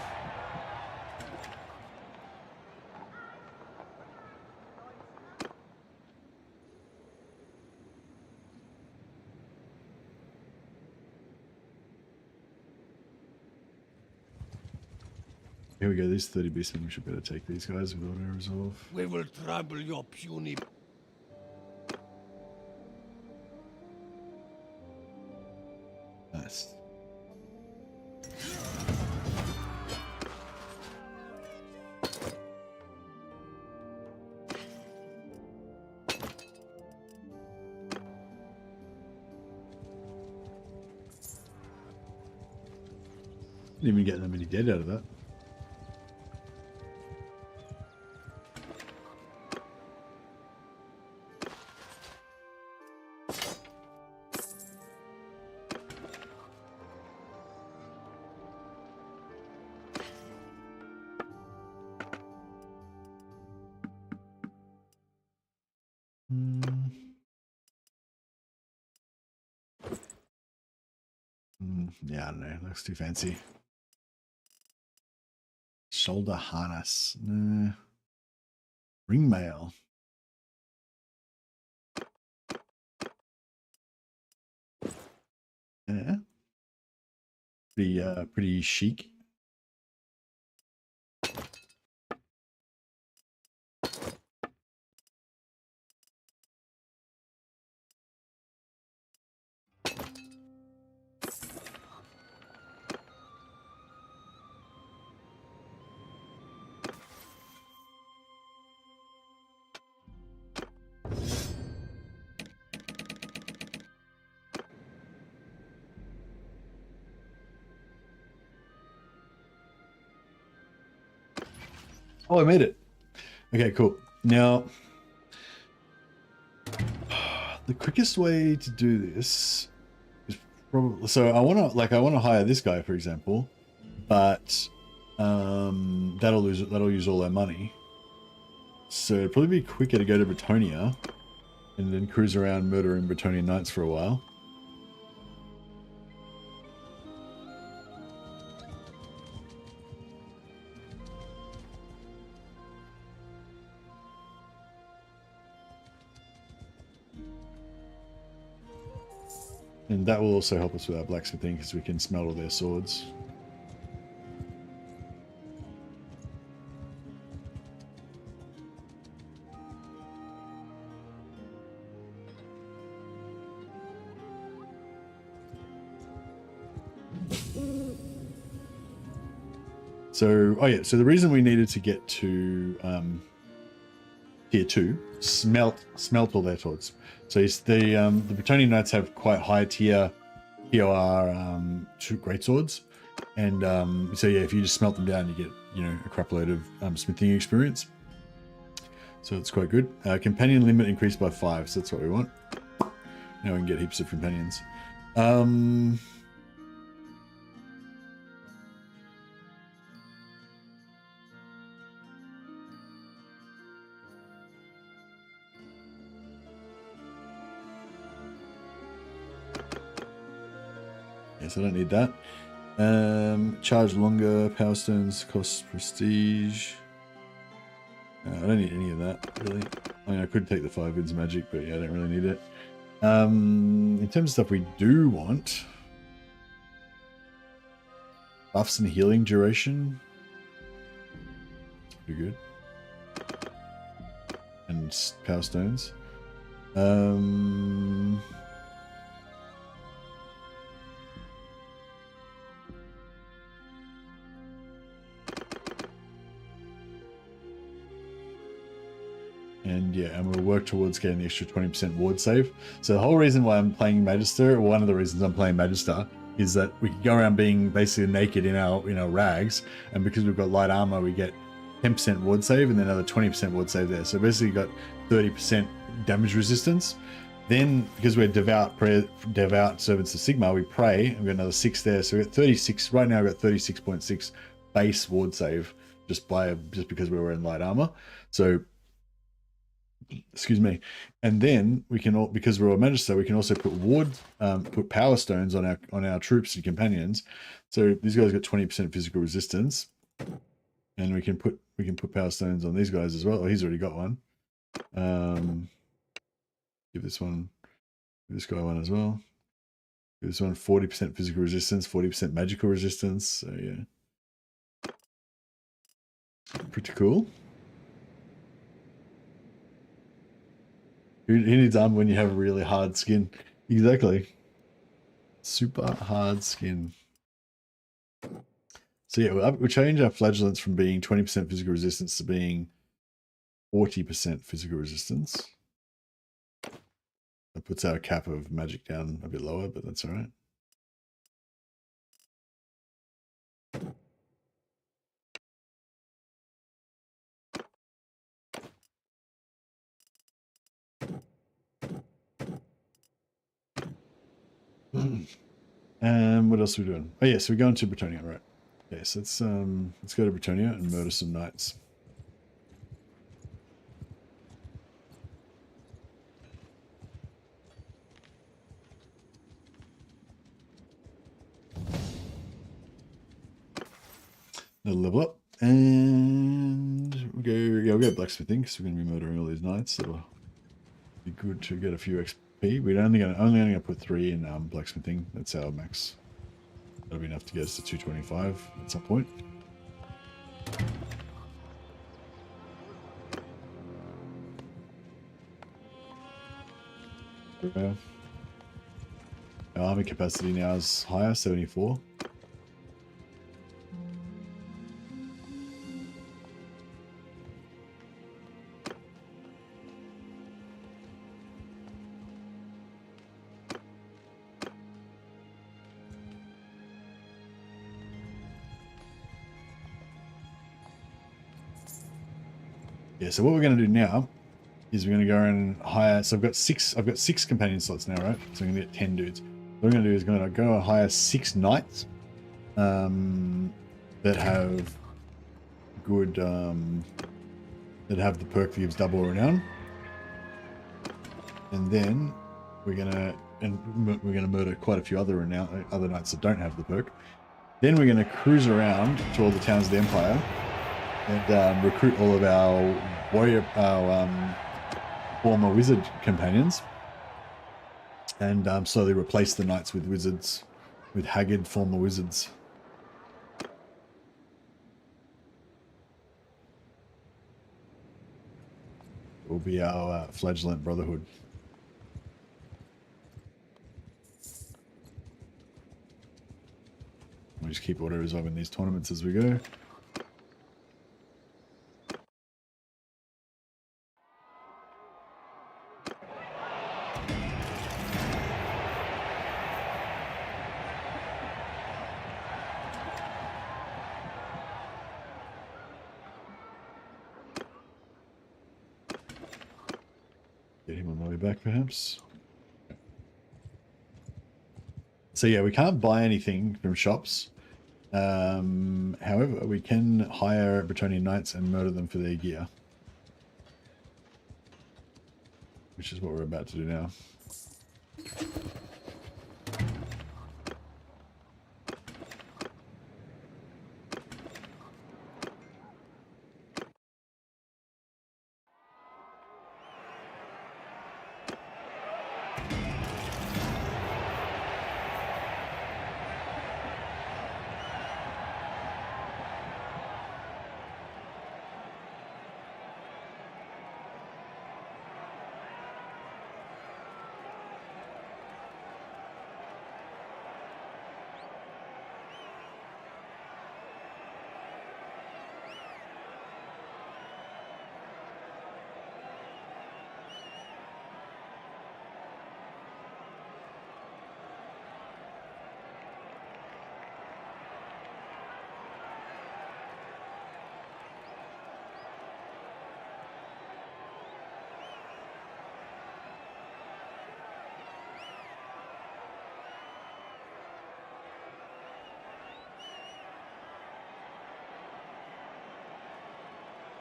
Here we go. These 30 beastmen. We should better take these guys with auto resolve. We will trouble your puny. Nice. Didn't even get that many dead out of that. Yeah, I don't know. Looks too fancy. Shoulder harness. Nah. Ring mail. Yeah. Pretty chic. Oh, I made it. Okay, cool. Now, the quickest way to do this is probably, so I want to hire this guy, for example, but that'll use all our money. So it'd probably be quicker to go to Bretonia and then cruise around murdering Bretonian knights for a while. And that will also help us with our blacksmithing because we can smelt all their swords. So, oh yeah, so the reason we needed to get to tier 2, smelt all their swords. So the Bretonian Knights have quite high tier POR greatswords, and so yeah, if you just smelt them down, you get a crapload of smithing experience. So it's quite good. Companion limit increased by 5, so that's what we want. Now we can get heaps of companions. Yes, I don't need that. Charge longer, power stones cost prestige. I don't need any of that, really. I mean, I could take the 5 wins magic, but yeah, I don't really need it. In terms of stuff we do want, buffs and healing duration. That's pretty good. And power stones. And yeah, and we'll work towards getting the extra 20% ward save. So the whole reason why I'm playing Magister, or one of the reasons I'm playing Magister, is that we can go around being basically naked in our rags, and because we've got light armor, we get 10% ward save and then another 20% ward save there. So basically got 30% damage resistance. Then because we're devout servants of Sigma, we pray, and we got another 6 there. So we got 36 right now. We've got 36.6 base ward save just because we're wearing light armor. So excuse me, and then we can because we're a magister, we can also put power stones on our troops and companions. So these guys got 20% physical resistance, and we can put power stones on these guys as well. Oh, he's already got one. Give this guy one as well. Give this one 40% physical resistance, 40% magical resistance. So yeah. pretty cool. Who needs armor when you have really hard skin? Exactly. Super hard skin. So yeah, we'll change our flagellants from being 20% physical resistance to being 40% physical resistance. That puts our cap of magic down a bit lower, but that's all right. And what else are we doing? Oh yeah, so we're going to Bretonia, right? Okay, so let's go to Bretonia and murder some knights. Another level up, and we'll go blacksmithing because we're gonna be murdering all these knights. So it'll be good to get a few XP. We're only gonna put 3 in blacksmithing. That's our max. That'll be enough to get us to 225 at some point. Our army capacity now is higher, 74. Yeah, so what we're going to do now is we're going to go and hire. So I've got six companion slots now, right? So I'm going to get 10 dudes. What we're going to do is going to go and hire 6 knights that have good that have the perk that gives double renown, and then we're gonna murder quite a few other knights that don't have the perk. Then we're going to cruise around to all the towns of the Empire and recruit all of our former wizard companions, and slowly replace the knights with wizards, with Haggard former wizards. Will be our Flagellant Brotherhood. We'll just keep auto resolving these tournaments as we go. Get him on the way back, perhaps. So yeah, we can't buy anything from shops. However, we can hire Bretonian knights and murder them for their gear, which is what we're about to do now.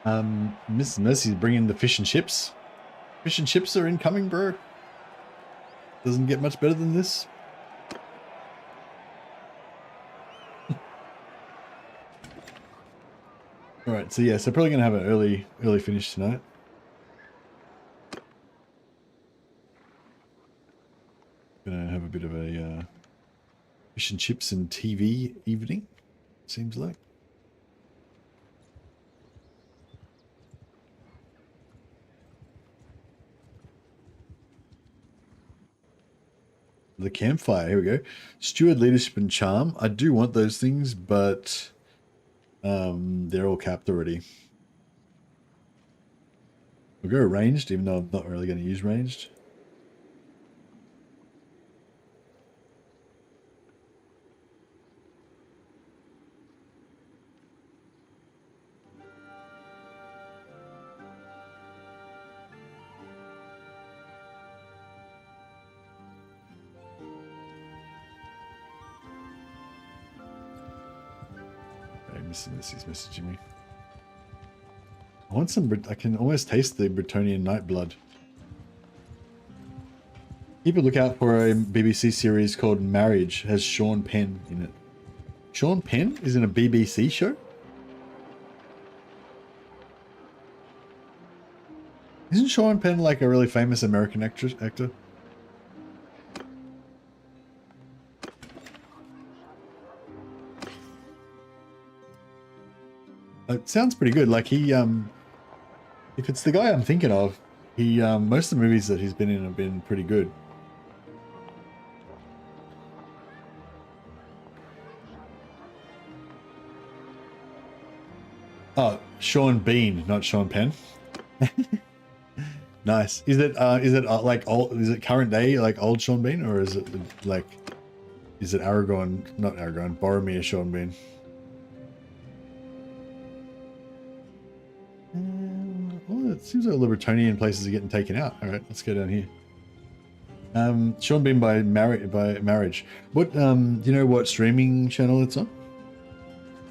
Mrs. Mercy's bringing the fish and chips. Fish and chips are incoming, bro. Doesn't get much better than this. All right, so yeah, so probably gonna have an early finish tonight. Gonna have a bit of a fish and chips and TV evening. Seems like. The campfire, here we go. Steward, leadership, and charm. I do want those things, but they're all capped already. We'll go ranged, even though I'm not really going to use ranged. He's messaging me. I want some. I can almost taste the Bretonian night blood. Keep a lookout for a BBC series called Marriage. Has Sean Penn in it. Sean Penn is in a BBC show? Isn't Sean Penn like a really famous American actor? It sounds pretty good. Like he, if it's the guy I'm thinking of, he, most of the movies that he's been in have been pretty good. Oh, Sean Bean, not Sean Penn. Nice. Is it like old? Is it current day, like old Sean Bean, or is it like, is it Aragorn? Not Aragorn. Boromir Sean Bean. Well, it seems like all the Bretonian places are getting taken out. All right, let's go down here. Sean Bean by marriage. What do you know what streaming channel it's on?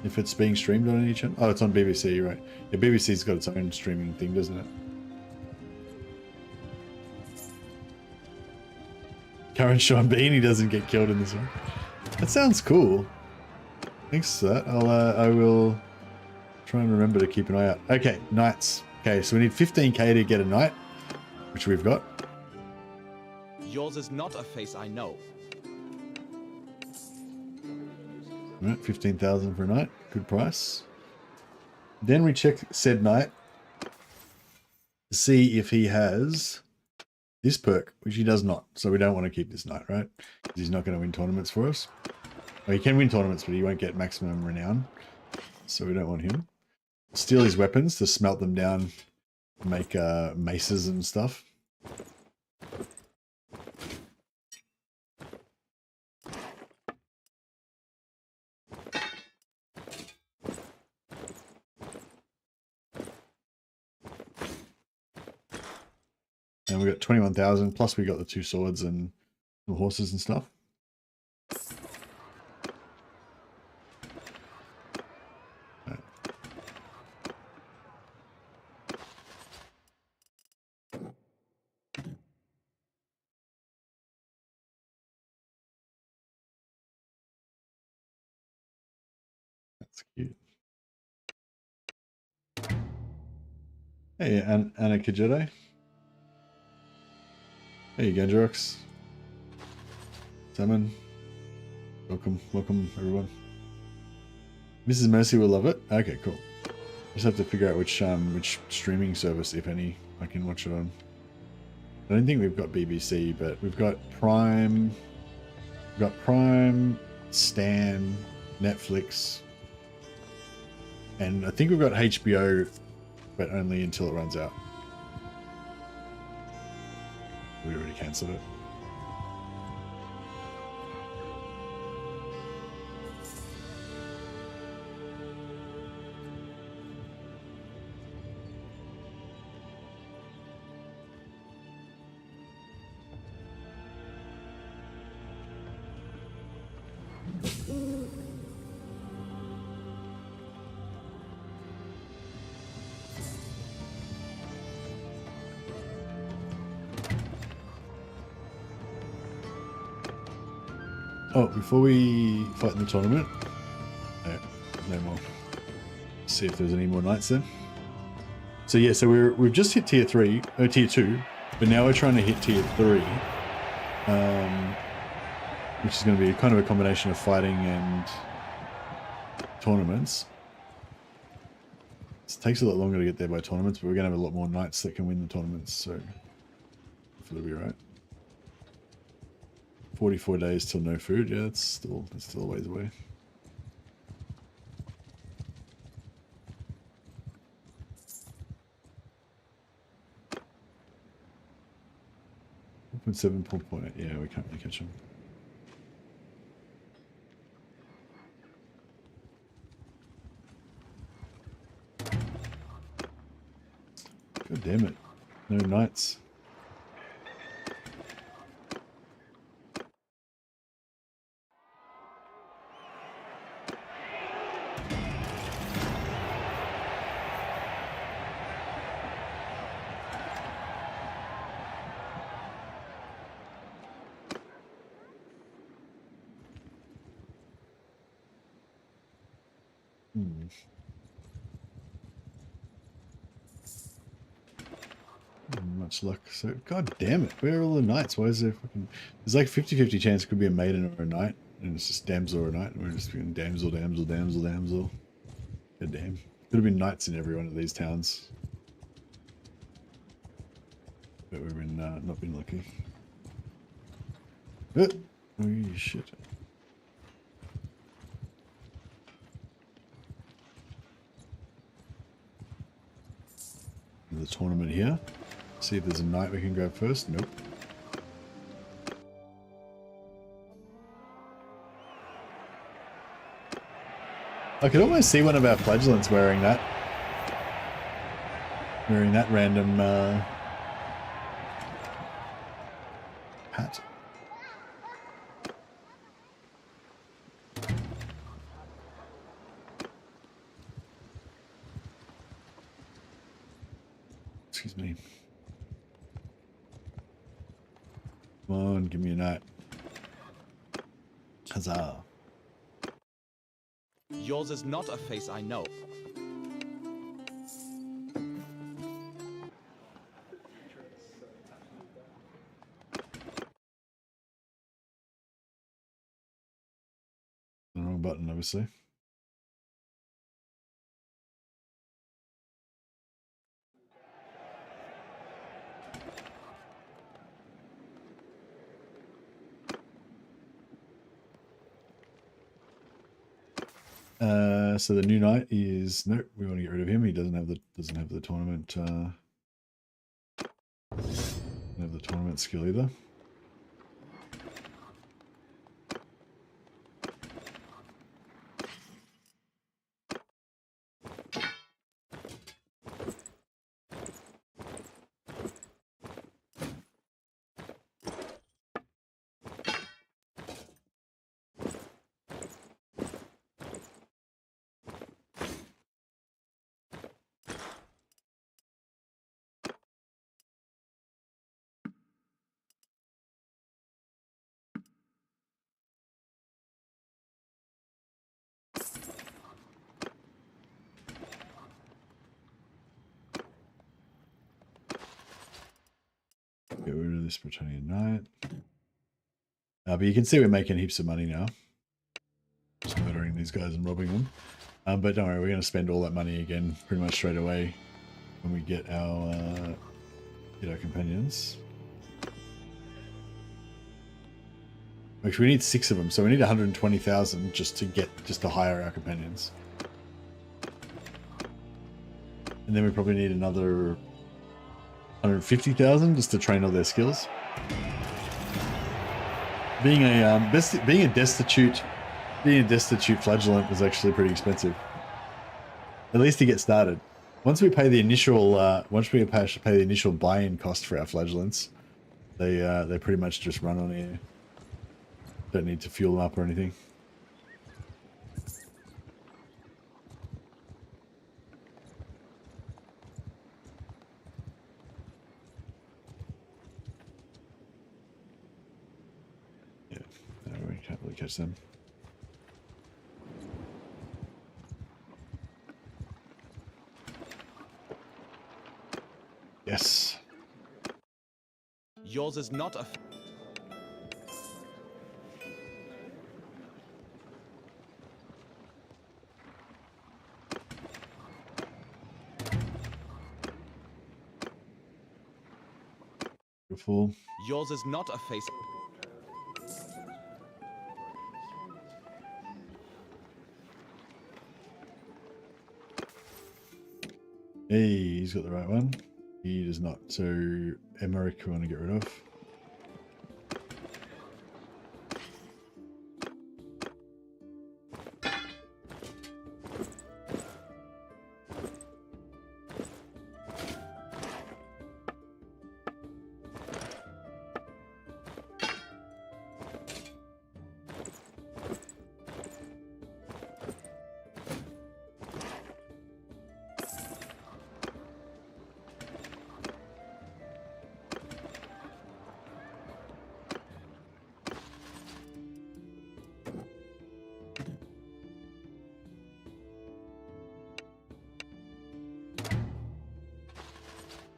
If it's being streamed on any channel? Oh, it's on BBC, right? Yeah, BBC's got its own streaming thing, doesn't it? Current Sean Bean, he doesn't get killed in this one. That sounds cool. Thanks for that. I will try and remember to keep an eye out. Okay, knights. Okay, so we need 15k to get a knight, which we've got. Yours is not a face I know. All right, 15,000 for a knight. Good price. Then we check said knight to see if he has this perk, which he does not. So we don't want to keep this knight, right? Because he's not going to win tournaments for us. Well, he can win tournaments, but he won't get maximum renown. So we don't want him. Steal his weapons to smelt them down, make maces and stuff. And we got 21,000, plus we got the 2 swords and the horses and stuff. Right. That's cute. Hey, Anna Kajede. Hey, Gendrox. Salmon. Welcome, everyone. Mrs. Mercy will love it. Okay, cool. Just have to figure out which streaming service, if any, I can watch it on. I don't think we've got BBC, but we've got Prime. We've got Prime, Stan, Netflix, and I think we've got HBO, but only until it runs out. We already cancelled it. Oh, before we fight in the tournament, no more. Let's see if there's any more knights then. So yeah, so we've just hit tier 2, but now we're trying to hit tier 3, which is going to be kind of a combination of fighting and tournaments. It takes a lot longer to get there by tournaments, but we're going to have a lot more knights that can win the tournaments, so hopefully we'll be right. 44 days till no food. Yeah, it's still a ways away. .7, 4.8. Yeah, we can't really catch them. God damn it. No knights. Much luck. So, god damn it. Where are all the knights? Why is there fucking... There's like 50-50 chance it could be a maiden or a knight. And it's just damsel or a knight. And we're just being damsel, damsel, damsel, damsel. God damn. Could have been knights in every one of these towns. But we've been, not been lucky. Oh, shit. The tournament here. See if there's a knight we can grab first. Nope. I could almost see one of our flagellants wearing that. Wearing that random hat. Excuse me. Come on, give me a knight. Huzzah. Yours is not a face I know. The wrong button, obviously. So the new knight is nope. We want to get rid of him. He doesn't have the tournament. Doesn't have the tournament skill either. Get rid of this Britannian knight. But you can see we're making heaps of money now. Just murdering these guys and robbing them. But don't worry, we're going to spend all that money again pretty much straight away when we get our companions. Actually, we need 6 of them, so we need 120,000 just to hire our companions. And then we probably need another 150,000 just to train all their skills. Being a destitute flagellant is actually pretty expensive. At least to get started. Once we pay the initial buy-in cost for our flagellants, they pretty much just run on air. Don't need to fuel them up or anything. Yeah, no, we can't really catch them. Yes. Yours is not a... Beautiful. Yours is not a face... Hey, he's got the right one. He does not. So Emmerich we want to get rid of.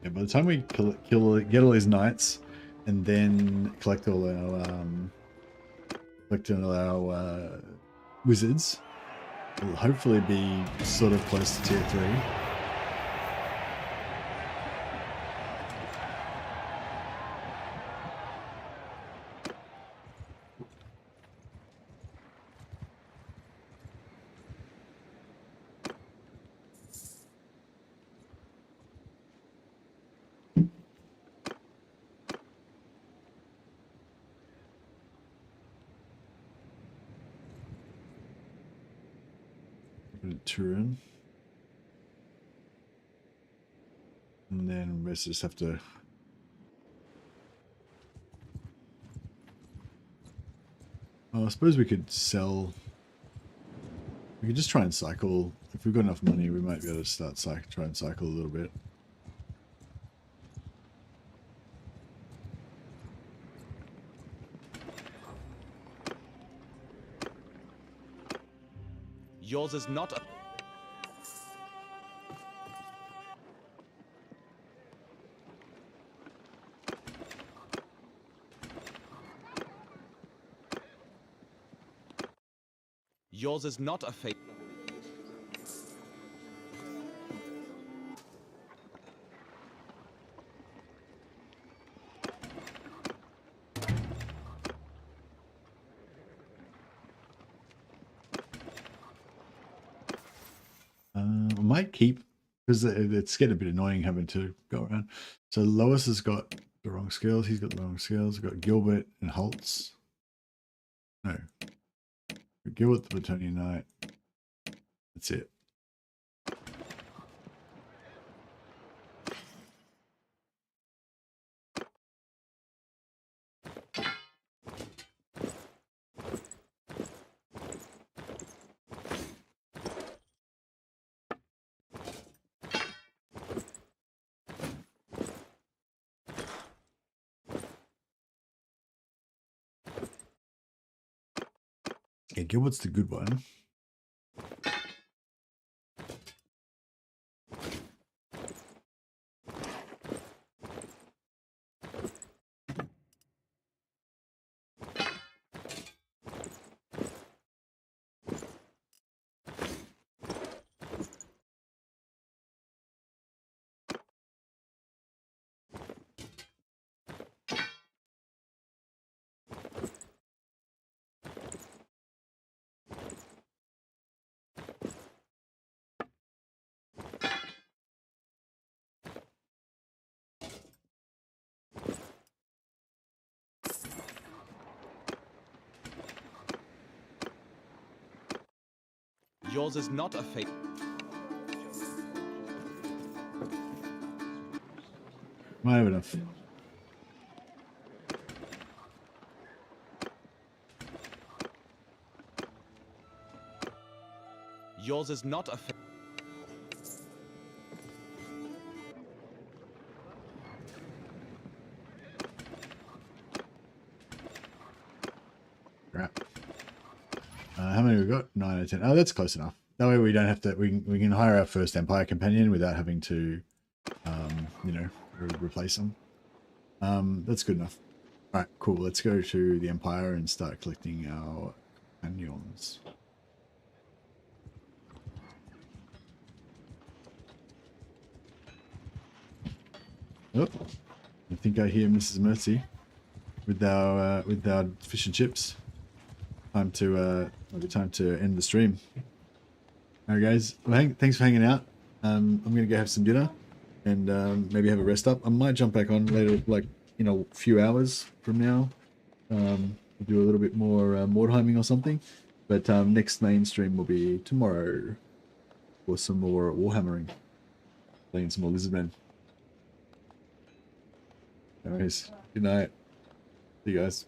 Yeah, by the time we get all these knights, and then collect all our wizards, we'll hopefully be sort of close to tier 3. Turin. And then we just have to I suppose we could sell. We could just try and cycle. If we've got enough money, we might be able to start try and cycle a little bit. Yours is not a... Yours is not a fate. I might keep, because it's getting a bit annoying having to go around. So Lois has got the wrong skills. He's got the wrong skills. We've got Gilbert and Holtz. No. Gilbert the Bretonian Knight. That's it. Yeah, Gilbert's the good one. Yours is not a fate. Might have enough. Yours is not a fate. Crap. How many we got? 9 or 10. Oh, that's close enough. That way we don't have to. We can hire our first Empire companion without having to, you know, replace them. That's good enough. All right, cool. Let's go to the Empire and start collecting our companions. Oh, I think I hear Mrs. Mercy with our fish and chips. Time to might be time to end the stream. All right, guys. Well, thanks for hanging out. I'm gonna go have some dinner and maybe have a rest up. I might jump back on later, like in a few hours from now. Do a little bit more Mordheiming or something. But next main stream will be tomorrow for some more Warhammering. Playing some more Lizardmen. Anyways, good night. See you guys.